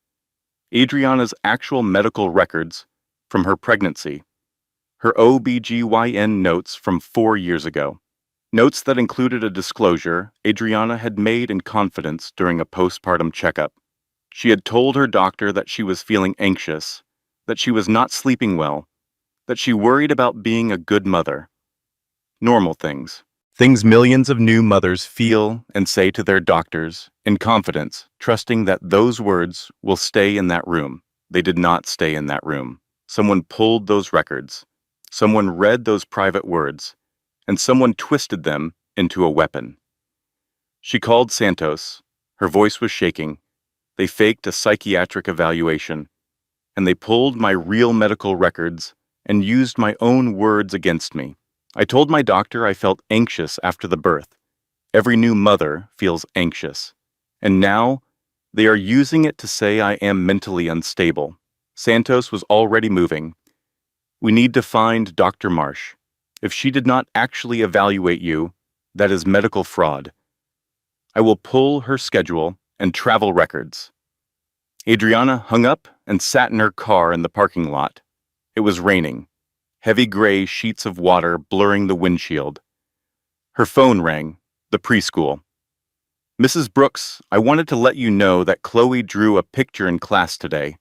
Adriana's actual medical records from her pregnancy, her OBGYN notes from 4 years ago, notes that included a disclosure Adriana had made in confidence during a postpartum checkup. She had told her doctor that she was feeling anxious, that she was not sleeping well, that she worried about being a good mother. Normal things. Things millions of new mothers feel and say to their doctors in confidence, trusting that those words will stay in that room. They did not stay in that room. Someone pulled those records. Someone read those private words, and someone twisted them into a weapon. She called Santos. Her voice was shaking. They faked a psychiatric evaluation, and they pulled my real medical records and used my own words against me. I told my doctor I felt anxious after the birth. Every new mother feels anxious. And now, they are using it to say I am mentally unstable. Santos was already moving. We need to find Dr. Marsh. If she did not actually evaluate you, that is medical fraud. I will pull her schedule and travel records. Adriana hung up and sat in her car in the parking lot. It was raining. Heavy gray sheets of water blurring the windshield. Her phone rang, the preschool. Mrs. Brooks, I wanted to let you know that Chloe drew a picture in class today.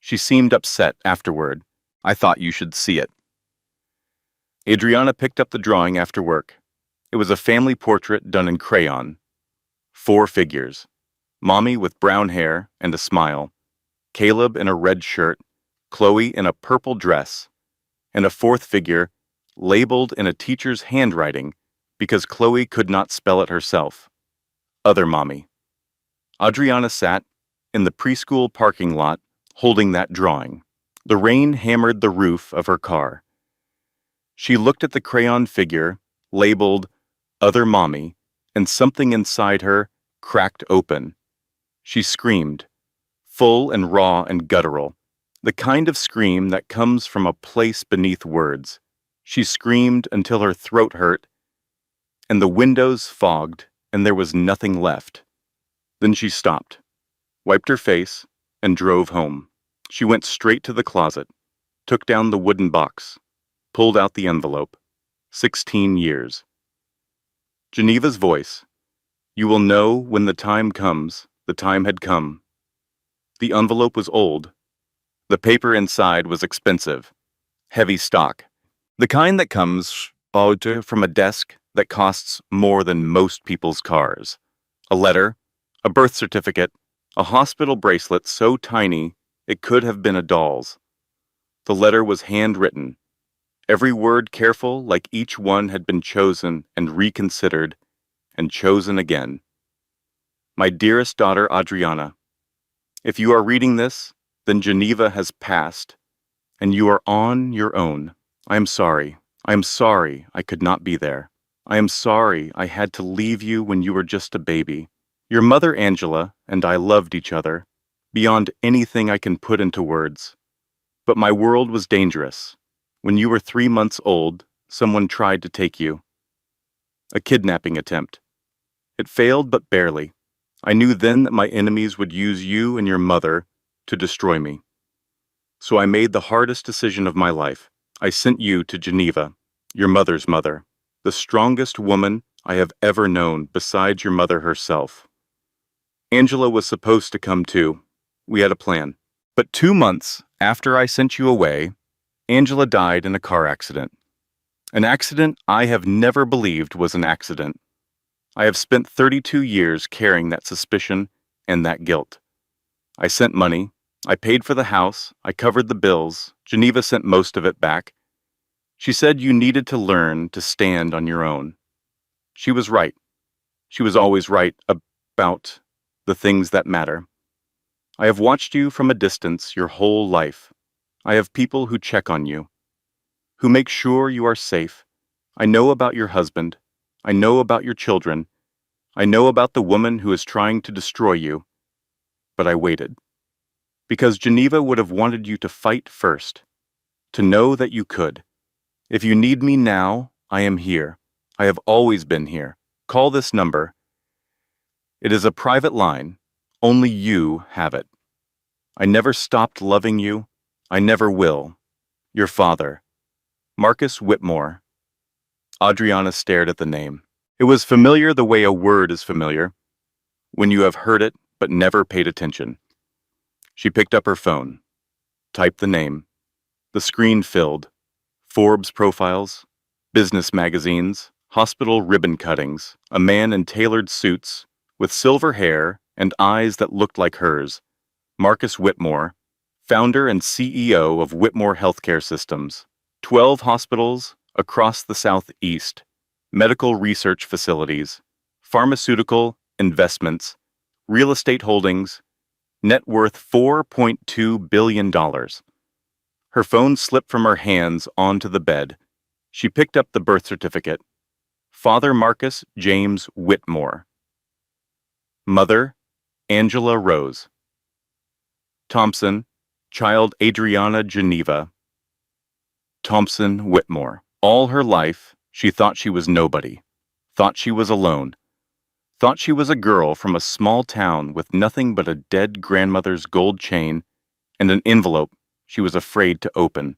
She seemed upset afterward. I thought you should see it. Adriana picked up the drawing after work. It was a family portrait done in crayon. 4 figures. Mommy with brown hair and a smile. Caleb in a red shirt. Chloe in a purple dress. And a 4th figure, labeled in a teacher's handwriting because Chloe could not spell it herself. Other mommy. Adriana sat in the preschool parking lot holding that drawing. The rain hammered the roof of her car. She looked at the crayon figure, labeled Other Mommy, and something inside her cracked open. She screamed, full and raw and guttural. The kind of scream that comes from a place beneath words. She screamed until her throat hurt, and the windows fogged, and there was nothing left. Then she stopped, wiped her face, and drove home. She went straight to the closet, took down the wooden box, pulled out the envelope. 16 years. Geneva's voice. You will know when the time comes. The time had come. The envelope was old. The paper inside was expensive, heavy stock, the kind that comes out from a desk that costs more than most people's cars. A letter, a birth certificate, a hospital bracelet so tiny it could have been a doll's. The letter was handwritten, every word careful like each one had been chosen and reconsidered and chosen again. My dearest daughter Adriana, if you are reading this, then Geneva has passed, and you are on your own. I am sorry. I am sorry I could not be there. I am sorry I had to leave you when you were just a baby. Your mother Angela and I loved each other, beyond anything I can put into words. But my world was dangerous. When you were 3 months old, someone tried to take you. A kidnapping attempt. It failed but barely. I knew then that my enemies would use you and your mother to destroy me. So I made the hardest decision of my life. I sent you to Geneva, your mother's mother, the strongest woman I have ever known besides your mother herself. Angela was supposed to come too. We had a plan. But 2 months after I sent you away, Angela died in a car accident. An accident I have never believed was an accident. I have spent 32 years carrying that suspicion and that guilt. I sent money. I paid for the house. I covered the bills. Geneva sent most of it back. She said you needed to learn to stand on your own. She was right. She was always right about the things that matter. I have watched you from a distance your whole life. I have people who check on you, who make sure you are safe. I know about your husband. I know about your children. I know about the woman who is trying to destroy you. But I waited. Because Geneva would have wanted you to fight first, to know that you could. If you need me now, I am here. I have always been here. Call this number. It is a private line. Only you have it. I never stopped loving you. I never will. Your father, Marcus Whitmore. Adriana stared at the name. It was familiar the way a word is familiar, when you have heard it but never paid attention. She picked up her phone, typed the name. The screen filled. Forbes profiles, business magazines, hospital ribbon cuttings, a man in tailored suits, with silver hair and eyes that looked like hers. Marcus Whitmore, founder and CEO of Whitmore Healthcare Systems, 12 hospitals across the Southeast, medical research facilities, pharmaceutical investments, real estate holdings, net worth $4.2 billion. Her phone slipped from her hands onto the bed. She picked up the birth certificate. Father Marcus James Whitmore. Mother, Angela Rose. Thompson, child Adriana Geneva. Thompson Whitmore. All her life, she thought she was nobody, thought she was alone, thought she was a girl from a small town with nothing but a dead grandmother's gold chain and an envelope she was afraid to open.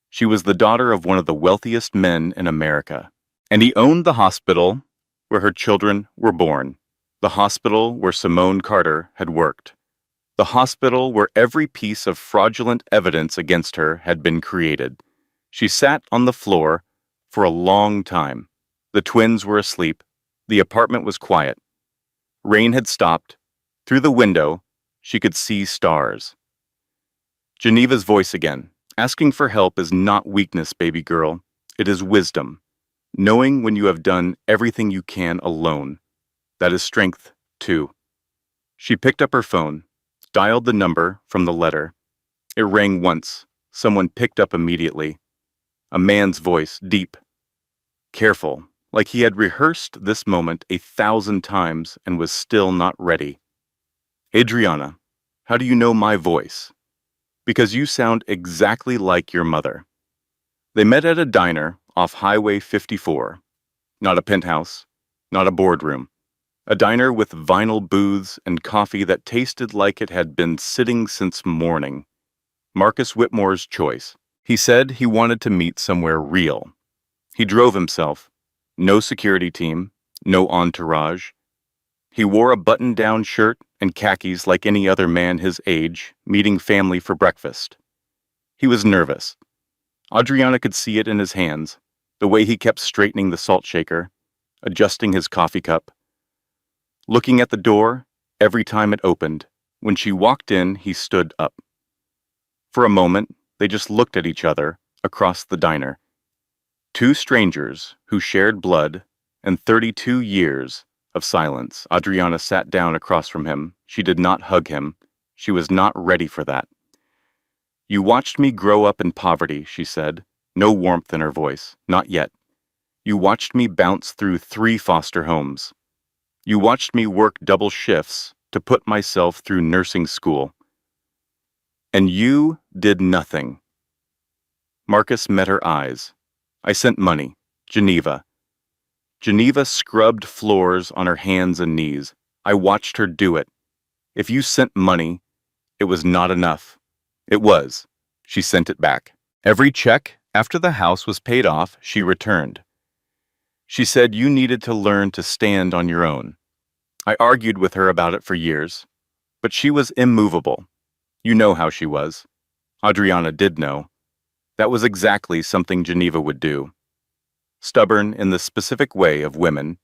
She was the daughter of one of the wealthiest men in America, and he owned the hospital where her children were born, the hospital where Simone Carter had worked, the hospital where every piece of fraudulent evidence against her had been created. She sat on the floor for a long time. The twins were asleep. The apartment was quiet. Rain had stopped. Through the window, she could see stars. Geneva's voice again. Asking for help is not weakness, baby girl. It is wisdom. Knowing when you have done everything you can alone. That is strength, too. She picked up her phone, dialed the number from the letter. It rang once. Someone picked up immediately. A man's voice, deep, careful, like he had rehearsed this moment 1,000 times and was still not ready. Adriana, how do you know my voice? Because you sound exactly like your mother. They met at a diner off Highway 54. Not a penthouse, not a boardroom. A diner with vinyl booths and coffee that tasted like it had been sitting since morning. Marcus Whitmore's choice. He said he wanted to meet somewhere real. He drove himself. No security team, no entourage. He wore a button-down shirt and khakis like any other man his age, meeting family for breakfast. He was nervous. Adriana could see it in his hands, the way he kept straightening the salt shaker, adjusting his coffee cup. Looking at the door, every time it opened. When she walked in, he stood up. For a moment, they just looked at each other across the diner. Two strangers who shared blood and 32 years of silence. Adriana sat down across from him. She did not hug him. She was not ready for that. You watched me grow up in poverty, she said, no warmth in her voice, not yet. You watched me bounce through 3 foster homes. You watched me work double shifts to put myself through nursing school. And you did nothing. Marcus met her eyes. I sent money. Geneva. Geneva scrubbed floors on her hands and knees. I watched her do it. If you sent money, it was not enough. It was. She sent it back. Every check, after the house was paid off, she returned. She said you needed to learn to stand on your own. I argued with her about it for years, but she was immovable. You know how she was. Adriana did know. That was exactly something Geneva would do. Stubborn in the specific way of women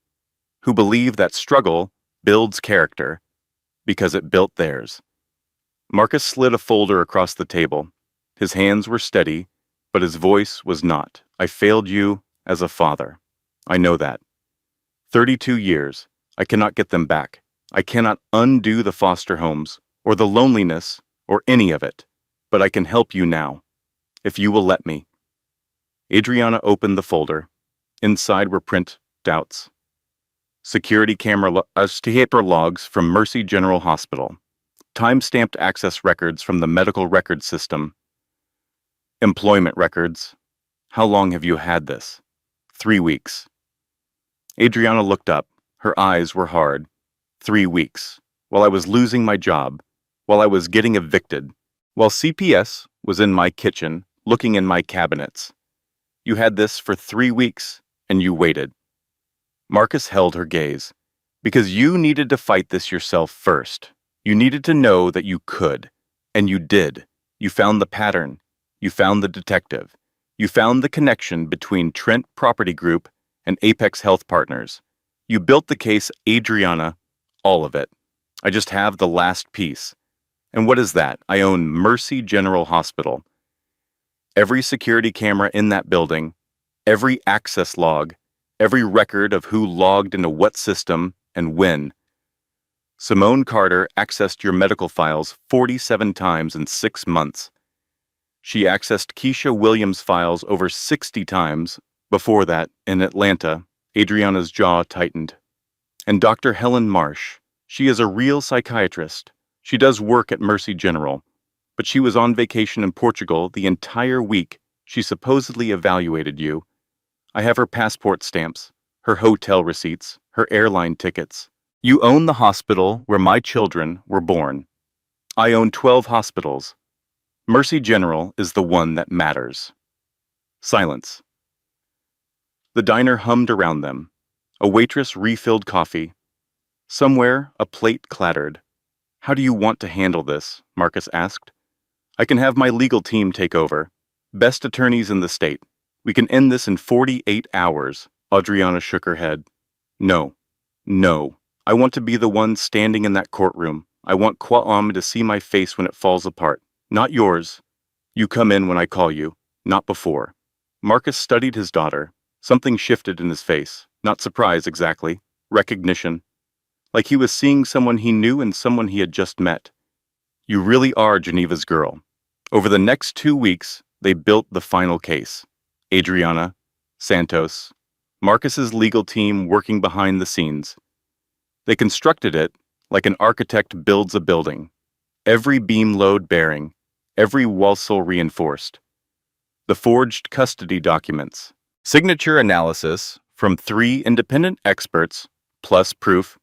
who believe that struggle builds character because it built theirs. Marcus slid a folder across the table. His hands were steady, but his voice was not. I failed you as a father. I know that. 32 years. I cannot get them back. I cannot undo the foster homes, or the loneliness, or any of it. But I can help you now, if you will let me. Adriana opened the folder. Inside were printouts. Security camera paper logs from Mercy General Hospital. Time-stamped access records from the medical record system. Employment records. How long have you had this? 3 weeks. Adriana looked up. Her eyes were hard. 3 weeks. While I was losing my job. While I was getting evicted. While CPS was in my kitchen, looking in my cabinets. You had this for 3 weeks, and you waited. Marcus held her gaze. Because you needed to fight this yourself first. You needed to know that you could. And you did. You found the pattern. You found the detective. You found the connection between Trent Property Group and Apex Health Partners. You built the case, Adriana, all of it. I just have the last piece. And what is that? I own Mercy General Hospital. Every security camera in that building, every access log, every record of who logged into what system and when. Simone Carter accessed your medical files 47 times in 6 months. She accessed Keisha Williams' files over 60 times. Before that, in Atlanta, Adriana's jaw tightened. And Dr. Helen Marsh, she is a real psychiatrist. She does work at Mercy General, but she was on vacation in Portugal the entire week she supposedly evaluated you. I have her passport stamps, her hotel receipts, her airline tickets. You own the hospital where my children were born. I own 12 hospitals. Mercy General is the one that matters. Silence. The diner hummed around them. A waitress refilled coffee. Somewhere, a plate clattered. How do you want to handle this? Marcus asked. I can have my legal team take over. Best attorneys in the state. We can end this in 48 hours. Adriana shook her head. No. No. I want to be the one standing in that courtroom. I want Kwame to see my face when it falls apart. Not yours. You come in when I call you, not before. Marcus studied his daughter. Something shifted in his face. Not surprise, exactly. Recognition. Like he was seeing someone he knew and someone he had just met. You really are Geneva's girl. Over the next 2 weeks, they built the final case. Adriana, Santos, Marcus's legal team working behind the scenes. They constructed it like an architect builds a building. Every beam load bearing, every walsall reinforced. The forged custody documents. Signature analysis from 3 independent experts, plus proof.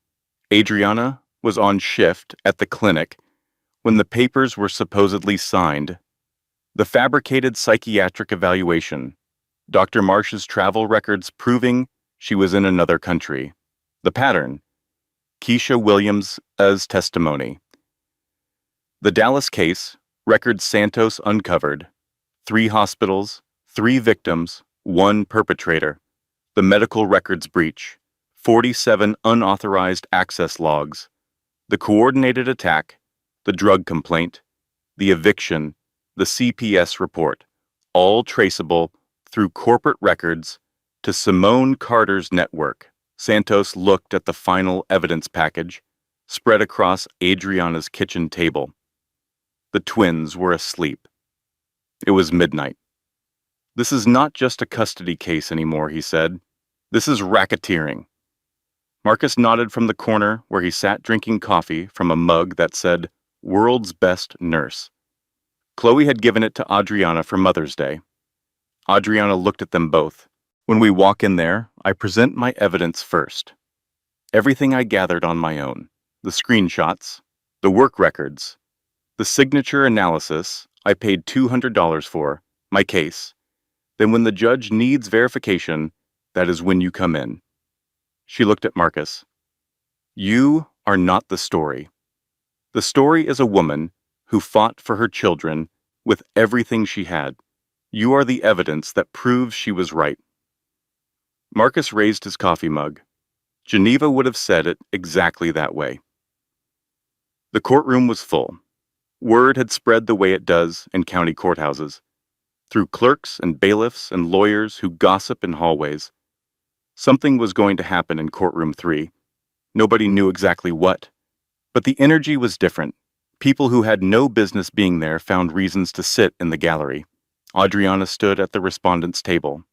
Adriana was on shift at the clinic when the papers were supposedly signed. The fabricated psychiatric evaluation. Dr. Marsh's travel records proving she was in another country. The pattern. Keisha Williams' testimony. The Dallas case, records Santos uncovered. 3 hospitals, 3 victims, 1 perpetrator. The medical records breach. 47 unauthorized access logs. The coordinated attack, the drug complaint, the eviction, the CPS report, all traceable through corporate records to Simone Carter's network. Santos looked at the final evidence package, spread across Adriana's kitchen table. The twins were asleep. It was midnight. This is not just a custody case anymore, he said. This is racketeering. Marcus nodded from the corner where he sat drinking coffee from a mug that said, World's Best Nurse. Chloe had given it to Adriana for Mother's Day. Adriana looked at them both. When we walk in there, I present my evidence first. Everything I gathered on my own. The screenshots, the work records, the signature analysis I paid $200 for, my case. Then when the judge needs verification, that is when you come in. She looked at Marcus. You are not the story. The story is a woman who fought for her children with everything she had. You are the evidence that proves she was right. Marcus raised his coffee mug. Geneva would have said it exactly that way. The courtroom was full. Word had spread the way it does in county courthouses, through clerks and bailiffs and lawyers who gossip in hallways. Something was going to happen in courtroom 3. Nobody knew exactly what, but the energy was different. People who had no business being there found reasons to sit in the gallery. Adriana stood at the respondent's table.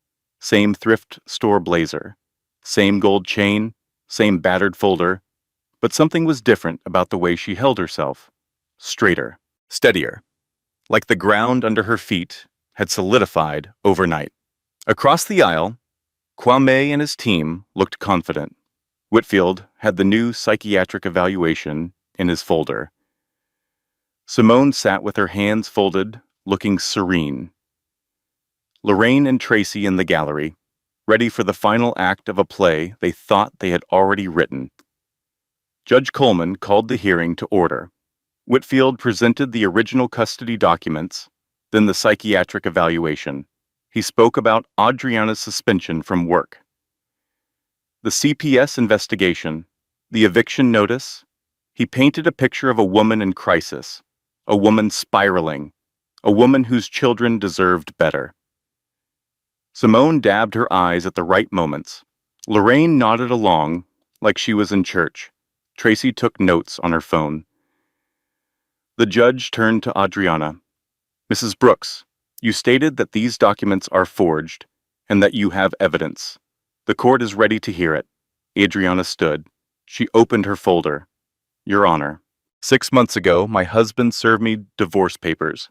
Same thrift store blazer, same gold chain, same battered folder, but something was different about the way she held herself. Straighter, steadier, like the ground under her feet had solidified overnight. Across the aisle, Kwame and his team looked confident. Whitfield had the new psychiatric evaluation in his folder. Simone sat with her hands folded, looking serene. Lorraine and Tracy in the gallery, ready for the final act of a play they thought they had already written. Judge Coleman called the hearing to order. Whitfield presented the original custody documents, then the psychiatric evaluation. He spoke about Adriana's suspension from work. The CPS investigation, the eviction notice. He painted a picture of a woman in crisis, a woman spiraling, a woman whose children deserved better. Simone dabbed her eyes at the right moments. Lorraine nodded along like she was in church. Tracy took notes on her phone. The judge turned to Adriana. Mrs. Brooks, you stated that these documents are forged and that you have evidence. The court is ready to hear it. Adriana stood. She opened her folder. Your Honor, 6 months ago, my husband served me divorce papers.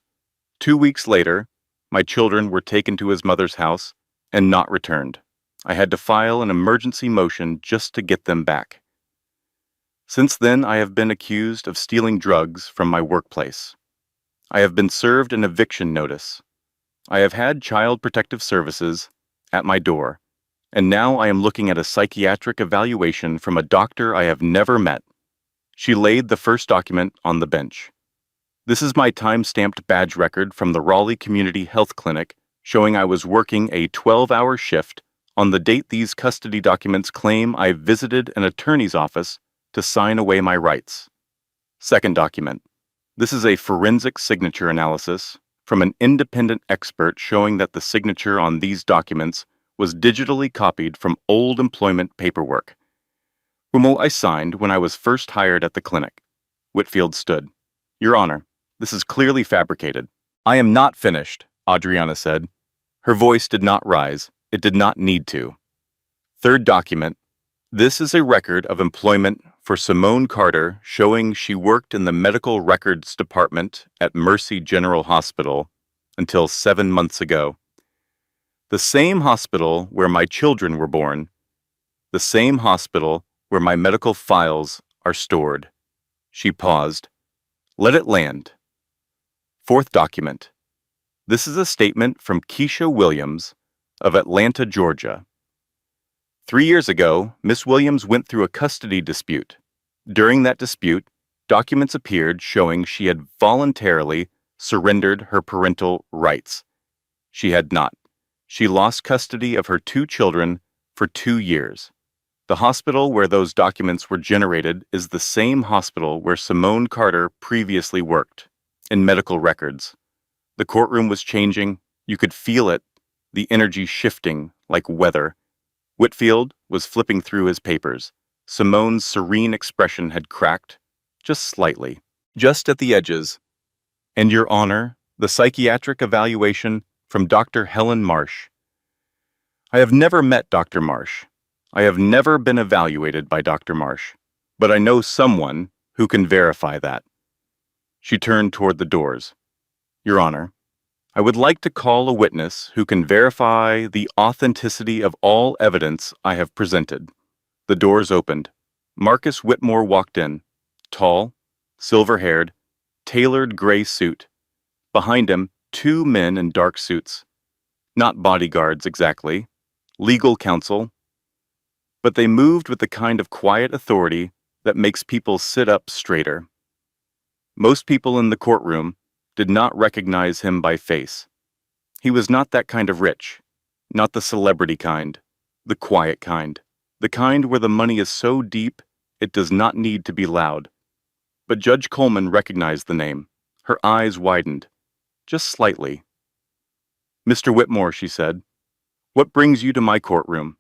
2 weeks later, my children were taken to his mother's house and not returned. I had to file an emergency motion just to get them back. Since then, I have been accused of stealing drugs from my workplace. I have been served an eviction notice. I have had Child Protective Services at my door, and now I am looking at a psychiatric evaluation from a doctor I have never met. She laid the first document on the bench. This is my time-stamped badge record from the Raleigh Community Health Clinic showing I was working a 12-hour shift on the date these custody documents claim I visited an attorney's office to sign away my rights. Second document. This is a forensic signature analysis from an independent expert showing that the signature on these documents was digitally copied from old employment paperwork. From what I signed when I was first hired at the clinic. Whitfield stood. Your Honor, this is clearly fabricated. I am not finished, Adriana said. Her voice did not rise. It did not need to. Third document. This is a record of employment for Simone Carter showing she worked in the medical records department at Mercy General Hospital until 7 months ago. The same hospital where my children were born. The same hospital where my medical files are stored. She paused. Let it land. Fourth document. This is a statement from Keisha Williams of Atlanta, Georgia. 3 years ago, Miss Williams went through a custody dispute. During that dispute, documents appeared showing she had voluntarily surrendered her parental rights. She had not. She lost custody of her 2 children for 2 years. The hospital where those documents were generated is the same hospital where Simone Carter previously worked, in medical records. The courtroom was changing. You could feel it, the energy shifting like weather. Whitfield was flipping through his papers. Simone's serene expression had cracked, just slightly, just at the edges. And Your Honor, the psychiatric evaluation from Dr. Helen Marsh. I have never met Dr. Marsh. I have never been evaluated by Dr. Marsh, but I know someone who can verify that. She turned toward the doors. Your Honor, I would like to call a witness who can verify the authenticity of all evidence I have presented. The doors opened. Marcus Whitmore walked in, tall, silver-haired, tailored gray suit. Behind him, 2 men in dark suits. Not bodyguards exactly, legal counsel, but they moved with the kind of quiet authority that makes people sit up straighter. Most people in the courtroom did not recognize him by face. He was not that kind of rich, not the celebrity kind, the quiet kind, the kind where the money is so deep it does not need to be loud. But Judge Coleman recognized the name. Her eyes widened, just slightly. "Mr. Whitmore," she said, "what brings you to my courtroom?"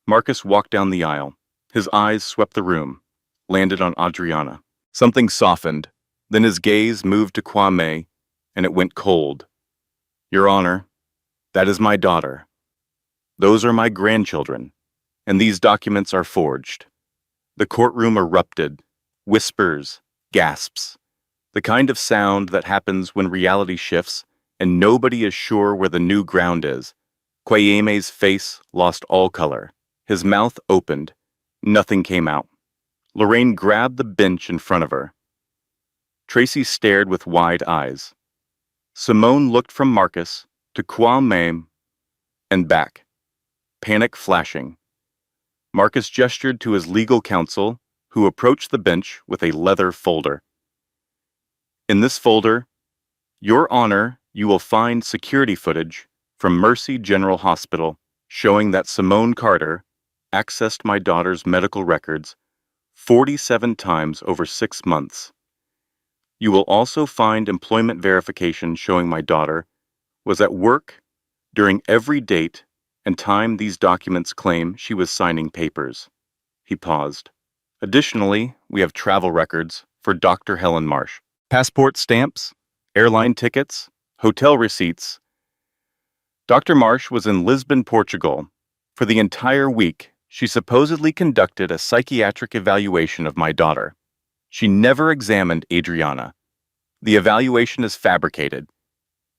Marcus walked down the aisle. His eyes swept the room, landed on Adriana. Something softened, then his gaze moved to Kwame, and it went cold. "Your Honor, that is my daughter. Those are my grandchildren, and these documents are forged." The courtroom erupted, whispers, gasps, the kind of sound that happens when reality shifts and nobody is sure where the new ground is. Kwame's face lost all color. His mouth opened. Nothing came out. Lorraine grabbed the bench in front of her. Tracy stared with wide eyes. Simone looked from Marcus to Kwame and back, panic flashing. Marcus gestured to his legal counsel, who approached the bench with a leather folder. "In this folder, Your Honor, you will find security footage from Mercy General Hospital showing that Simone Carter accessed my daughter's medical records 47 times over 6 months. You will also find employment verification showing my daughter was at work during every date and time these documents claim she was signing papers." He paused. "Additionally, we have travel records for Dr. Helen Marsh. Passport stamps, airline tickets, hotel receipts. Dr. Marsh was in Lisbon, Portugal. For the entire week, she supposedly conducted a psychiatric evaluation of my daughter. She never examined Adriana. The evaluation is fabricated."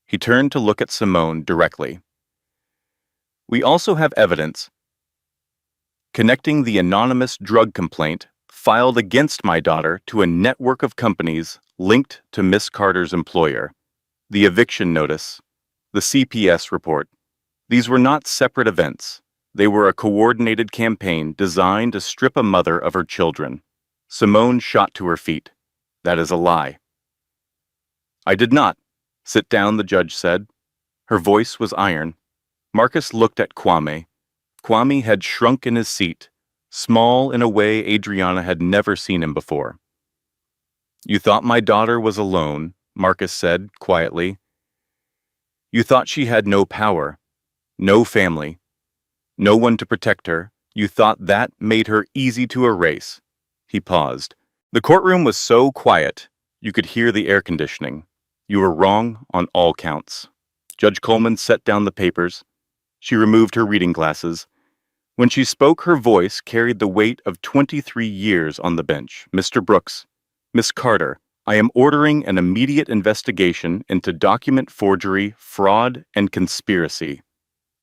He turned to look at Simone directly. "We also have evidence connecting the anonymous drug complaint filed against my daughter to a network of companies linked to Miss Carter's employer, the eviction notice, the CPS report. These were not separate events. They were a coordinated campaign designed to strip a mother of her children." Simone shot to her feet. "That is a lie." "I did not." "Sit down," the judge said. Her voice was iron. Marcus looked at Kwame. Kwame had shrunk in his seat, small in a way Adriana had never seen him before. "You thought my daughter was alone," Marcus said quietly. "You thought she had no power, no family, no one to protect her. You thought that made her easy to erase." He paused. The courtroom was so quiet, you could hear the air conditioning. "You were wrong on all counts." Judge Coleman set down the papers. She removed her reading glasses. When she spoke, her voice carried the weight of 23 years on the bench. "Mr. Brooks, Miss Carter, I am ordering an immediate investigation into document forgery, fraud, and conspiracy.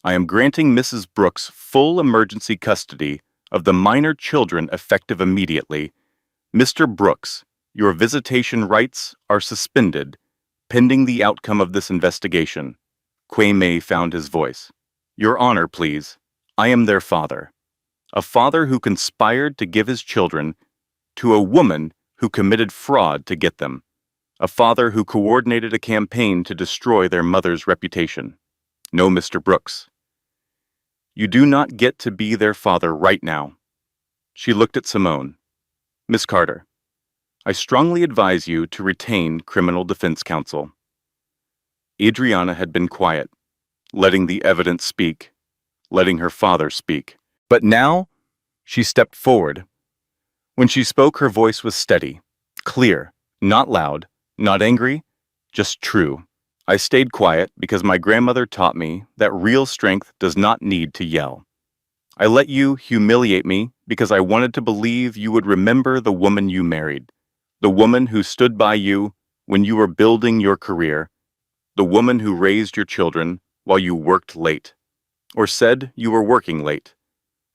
I am granting Mrs. Brooks full emergency custody of the minor children effective immediately. Mr. Brooks, your visitation rights are suspended, pending the outcome of this investigation." Kwame found his voice. "Your Honor, please. I am their father. A father who conspired to give his children to a woman who committed fraud to get them. A father who coordinated a campaign to destroy their mother's reputation. No, Mr. Brooks. You do not get to be their father right now." She looked at Simone. "Miss Carter, I strongly advise you to retain criminal defense counsel." Adriana had been quiet, letting the evidence speak, letting her father speak. But now, she stepped forward. When she spoke, her voice was steady, clear, not loud, not angry, just true. "I stayed quiet because my grandmother taught me that real strength does not need to yell. I let you humiliate me because I wanted to believe you would remember the woman you married, the woman who stood by you when you were building your career, the woman who raised your children while you worked late, or said you were working late,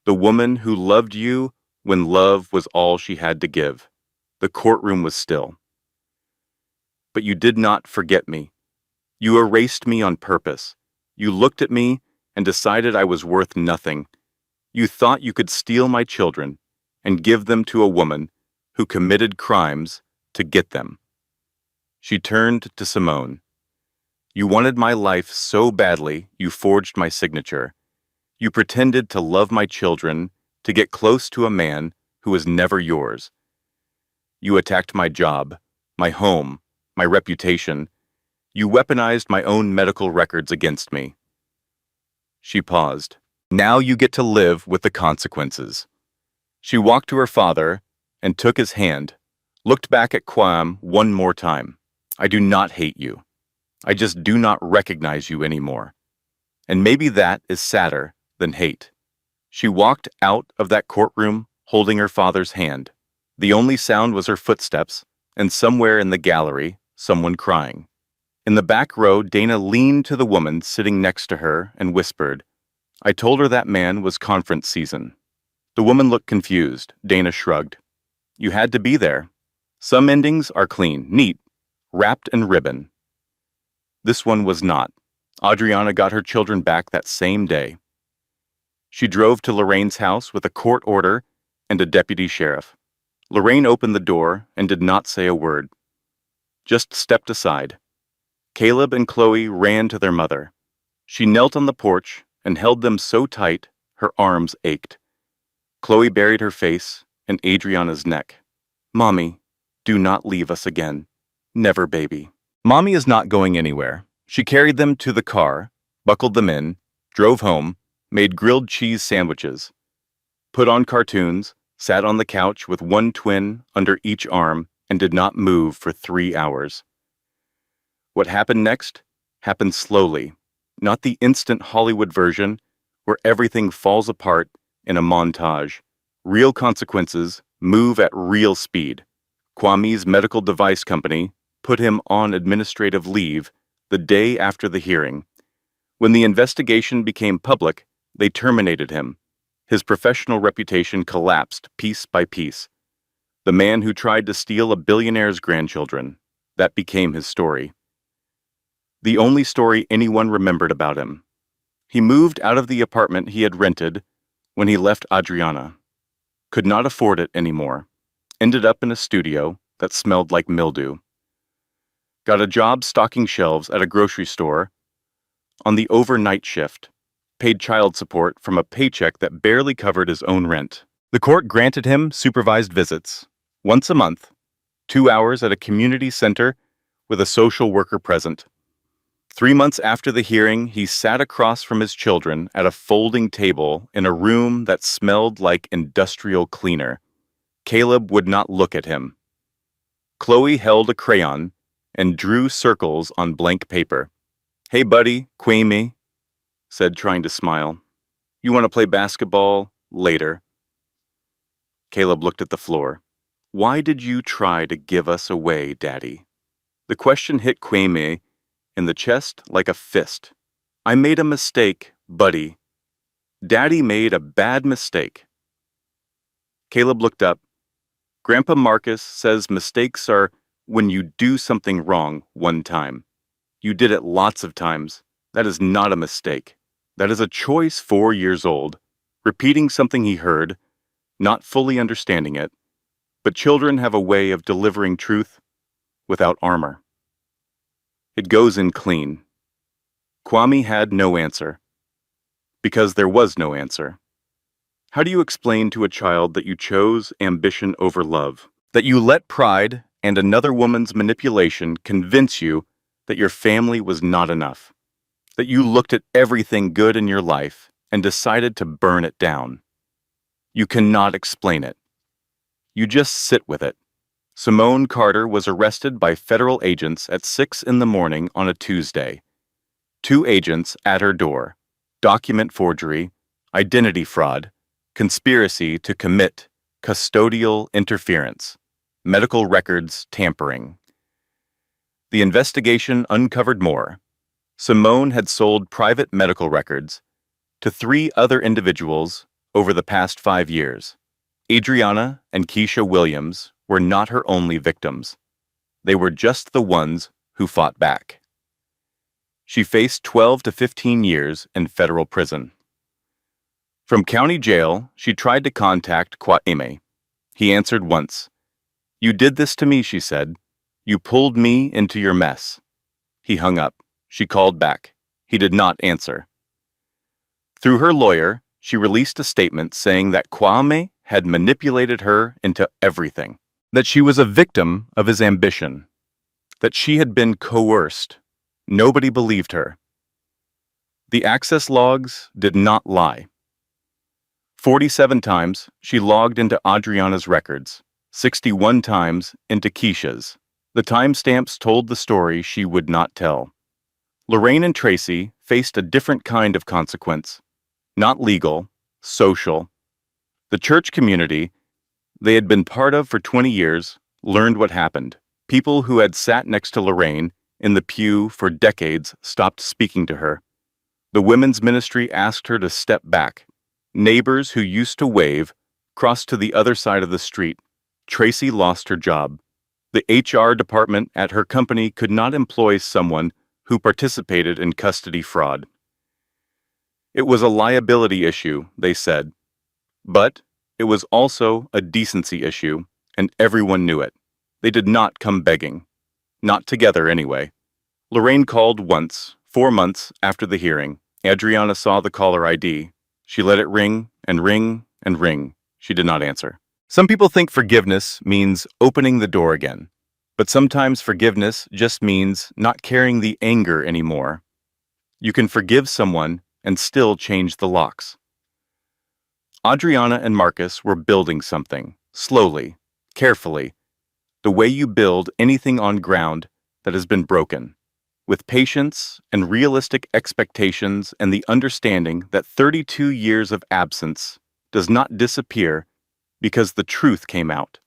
the woman who loved you when love was all she had to give." The courtroom was still. "But you did not forget me. You erased me on purpose. You looked at me and decided I was worth nothing. You thought you could steal my children. and give them to a woman who committed crimes to get them. She turned to Simone. You wanted my life so badly, you forged my signature. You pretended to love my children, to get close to a man who was never yours. You attacked my job, my home, my reputation. You weaponized my own medical records against me. She paused. Now you get to live with the consequences. She walked to her father and took his hand, looked back at Kwame one more time. I do not hate you. I just do not recognize you anymore. And maybe that is sadder than hate. She walked out of that courtroom holding her father's hand. The only sound was her footsteps, and somewhere in the gallery, someone crying. In the back row, Dana leaned to the woman sitting next to her and whispered, I told her that man was conference season. The woman looked confused. Dana shrugged. You had to be there. Some endings are clean, neat, wrapped in ribbon. This one was not. Adriana got her children back that same day. She drove to Lorraine's house with a court order and a deputy sheriff. Lorraine opened the door and did not say a word, just stepped aside. Caleb and Chloe ran to their mother. She knelt on the porch and held them so tight her arms ached. Chloe buried her face in Adriana's neck. Mommy, do not leave us again. Never, baby. Mommy is not going anywhere. She carried them to the car, buckled them in, drove home, made grilled cheese sandwiches, put on cartoons, sat on the couch with one twin under each arm, and did not move for 3 hours. What happened next happened slowly, not the instant Hollywood version where everything falls apart in a montage. Real consequences move at real speed. Kwame's medical device company put him on administrative leave the day after the hearing. When the investigation became public, they terminated him. His professional reputation collapsed piece by piece. The man who tried to steal a billionaire's grandchildren, that became his story. The only story anyone remembered about him. He moved out of the apartment he had rented when he left Adriana. Could not afford it anymore. Ended up in a studio that smelled like mildew. Got a job stocking shelves at a grocery store on the overnight shift. Paid child support from a paycheck that barely covered his own rent. The court granted him supervised visits, once a month, 2 hours at a community center with a social worker present. 3 months after the hearing, he sat across from his children at a folding table in a room that smelled like industrial cleaner. Caleb would not look at him. Chloe held a crayon and drew circles on blank paper. Hey buddy, Kwame, said, trying to smile. You want to play basketball later? Caleb looked at the floor. Why did you try to give us away, Daddy? The question hit Kwame in the chest like a fist. I made a mistake, buddy. Daddy made a bad mistake. Caleb looked up. Grandpa Marcus says mistakes are when you do something wrong one time. You did it lots of times. That is not a mistake. That is a choice 4 years old, repeating something he heard, not fully understanding it. But children have a way of delivering truth without armor. It goes in clean. Kwame had no answer, because there was no answer. How do you explain to a child that you chose ambition over love, that you let pride and another woman's manipulation convince you that your family was not enough, that you looked at everything good in your life and decided to burn it down? You cannot explain it. You just sit with it. Simone Carter was arrested by federal agents at 6 in the morning on a Tuesday. 2 agents at her door. Document forgery, identity fraud, conspiracy to commit custodial interference, medical records tampering. The investigation uncovered more. Simone had sold private medical records to 3 other individuals over the past 5 years. Adriana and Keisha Williams were not her only victims. They were just the ones who fought back. She faced 12 to 15 years in federal prison. From county jail, she tried to contact Kwame. He answered once. You did this to me, she said. You pulled me into your mess. He hung up. She called back. He did not answer. Through her lawyer, she released a statement saying that Kwame had manipulated her into everything, that she was a victim of his ambition, that she had been coerced. Nobody believed her. The access logs did not lie. 47 times she logged into Adriana's records, 61 times into Keisha's. The timestamps told the story she would not tell. Lorraine and Tracy faced a different kind of consequence. Not legal, social. The church community they had been part of for 20 years learned what happened. People who had sat next to Lorraine in the pew for decades stopped speaking to her. The women's ministry asked her to step back. Neighbors who used to wave crossed to the other side of the street. Tracy lost her job. The HR department at her company could not employ someone who participated in custody fraud. It was a liability issue, they said. But it was also a decency issue, and everyone knew it. They did not come begging. Not together, anyway. Lorraine called once, 4 months after the hearing. Adriana saw the caller ID. She let it ring and ring and ring. She did not answer. Some people think forgiveness means opening the door again. But sometimes forgiveness just means not carrying the anger anymore. You can forgive someone and still change the locks. Adriana and Marcus were building something, slowly, carefully, the way you build anything on ground that has been broken, with patience and realistic expectations and the understanding that 32 years of absence does not disappear because the truth came out.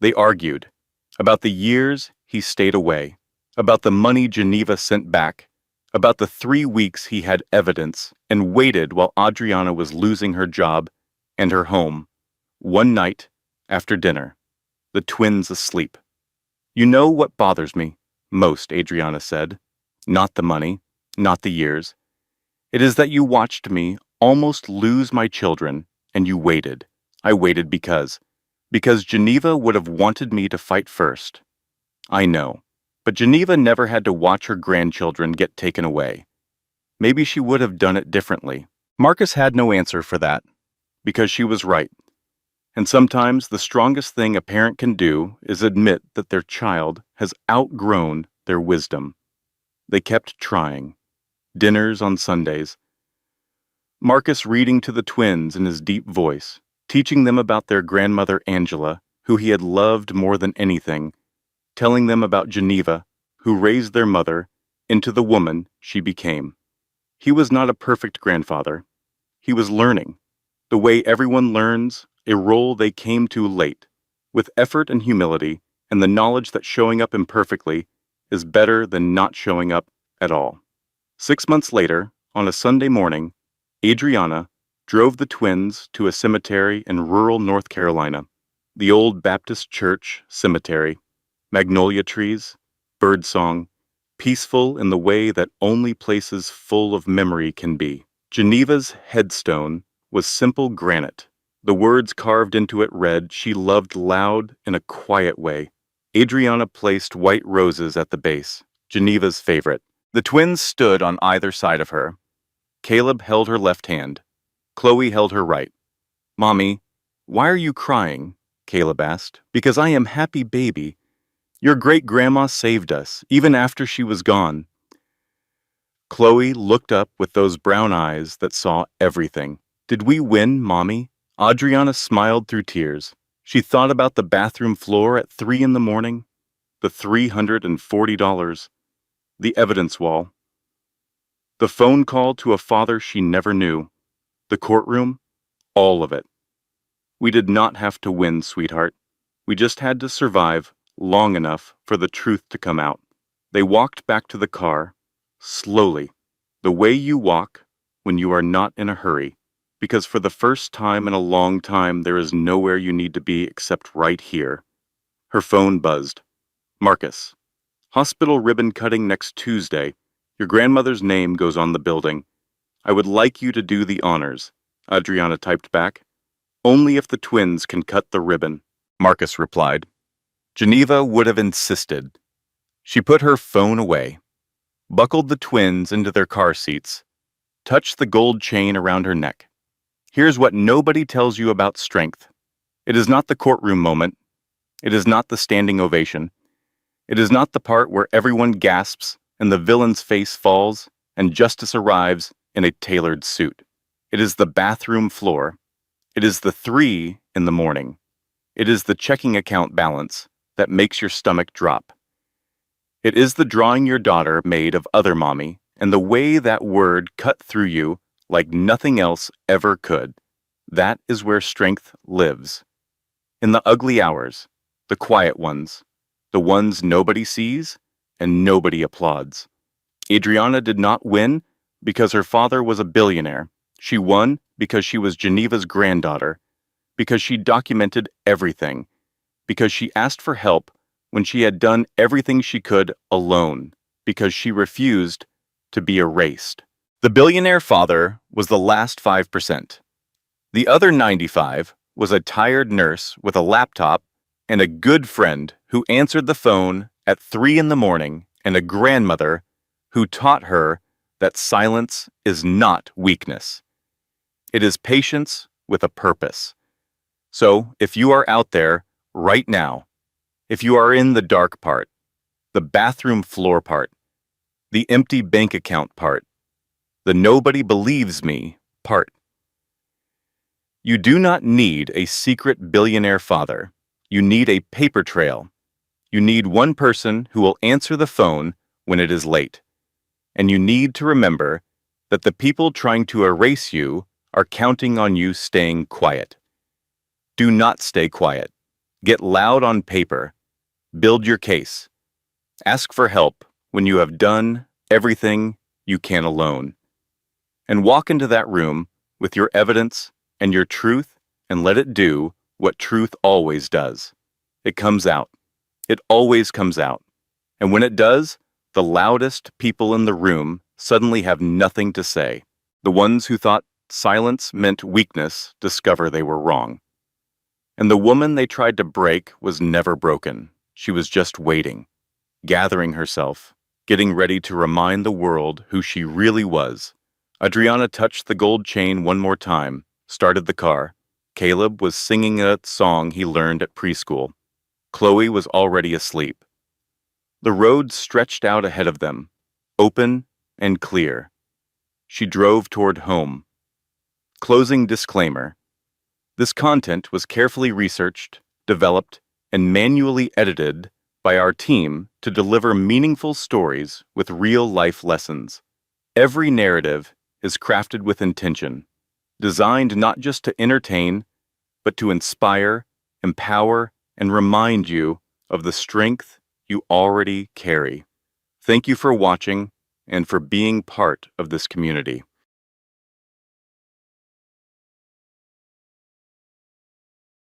They argued about the years he stayed away, about the money Geneva sent back, about the 3 weeks he had evidence and waited while Adriana was losing her job and her home. One night, after dinner, the twins asleep. You know what bothers me most, Adriana said. Not the money, not the years. It is that you watched me almost lose my children, and you waited. I waited because Geneva would have wanted me to fight first. I know, but Geneva never had to watch her grandchildren get taken away. Maybe she would have done it differently. Marcus had no answer for that, because she was right. And sometimes the strongest thing a parent can do is admit that their child has outgrown their wisdom. They kept trying. Dinners on Sundays. Marcus reading to the twins in his deep voice, teaching them about their grandmother Angela, who he had loved more than anything, telling them about Geneva, who raised their mother into the woman she became. He was not a perfect grandfather. He was learning, the way everyone learns, a role they came to late, with effort and humility and the knowledge that showing up imperfectly is better than not showing up at all. 6 months later, on a Sunday morning, Adriana drove the twins to a cemetery in rural North Carolina, the old Baptist church cemetery, magnolia trees, birdsong, peaceful in the way that only places full of memory can be. Geneva's headstone was simple granite. The words carved into it read, "She loved loud in a quiet way." Adriana placed white roses at the base, Geneva's favorite. The twins stood on either side of her. Caleb held her left hand. Chloe held her right. "Mommy, why are you crying?" Caleb asked. "Because I am happy, baby. Your great-grandma saved us, even after she was gone." Chloe looked up with those brown eyes that saw everything. "Did we win, Mommy?" Adriana smiled through tears. She thought about the bathroom floor at 3 in the morning, the $340, the evidence wall, the phone call to a father she never knew, the courtroom, all of it. "We did not have to win, sweetheart. We just had to survive long enough for the truth to come out." They walked back to the car, slowly, the way you walk when you are not in a hurry, because for the first time in a long time there is nowhere you need to be except right here. Her phone buzzed. "Marcus, hospital ribbon cutting next Tuesday. Your grandmother's name goes on the building. I would like you to do the honors," Adriana typed back. "Only if the twins can cut the ribbon." Marcus replied. Geneva would have insisted. She put her phone away, buckled the twins into their car seats, touched the gold chain around her neck. Here's what nobody tells you about strength. It is not the courtroom moment. It is not the standing ovation. It is not the part where everyone gasps and the villain's face falls and justice arrives in a tailored suit. It is the bathroom floor. It is the 3 in the morning. It is the checking account balance that makes your stomach drop. It is the drawing your daughter made of other mommy and the way that word cut through you like nothing else ever could. That is where strength lives. In the ugly hours, the quiet ones, the ones nobody sees and nobody applauds. Adriana did not win because her father was a billionaire. She won because she was Geneva's granddaughter, because she documented everything, because she asked for help when she had done everything she could alone, because she refused to be erased. The billionaire father was the last 5%. The other 95 was a tired nurse with a laptop and a good friend who answered the phone at 3 in the morning and a grandmother who taught her that silence is not weakness. It is patience with a purpose. So, if you are out there right now, if you are in the dark part, the bathroom floor part, the empty bank account part, the nobody believes me part, you do not need a secret billionaire father. You need a paper trail. You need one person who will answer the phone when it is late. And you need to remember that the people trying to erase you are counting on you staying quiet. Do not stay quiet. Get loud on paper. Build your case. Ask for help when you have done everything you can alone. And walk into that room with your evidence and your truth and let it do what truth always does. It comes out. It always comes out. And when it does, the loudest people in the room suddenly have nothing to say. The ones who thought silence meant weakness discover they were wrong. And the woman they tried to break was never broken. She was just waiting, gathering herself, getting ready to remind the world who she really was. Adriana touched the gold chain one more time, started the car. Caleb was singing a song he learned at preschool. Chloe was already asleep. The road stretched out ahead of them, open and clear. She drove toward home. Closing disclaimer. This content was carefully researched, developed, and manually edited by our team to deliver meaningful stories with real-life lessons. Every narrative is crafted with intention, designed not just to entertain, but to inspire, empower, and remind you of the strength you already carry. Thank you for watching and for being part of this community.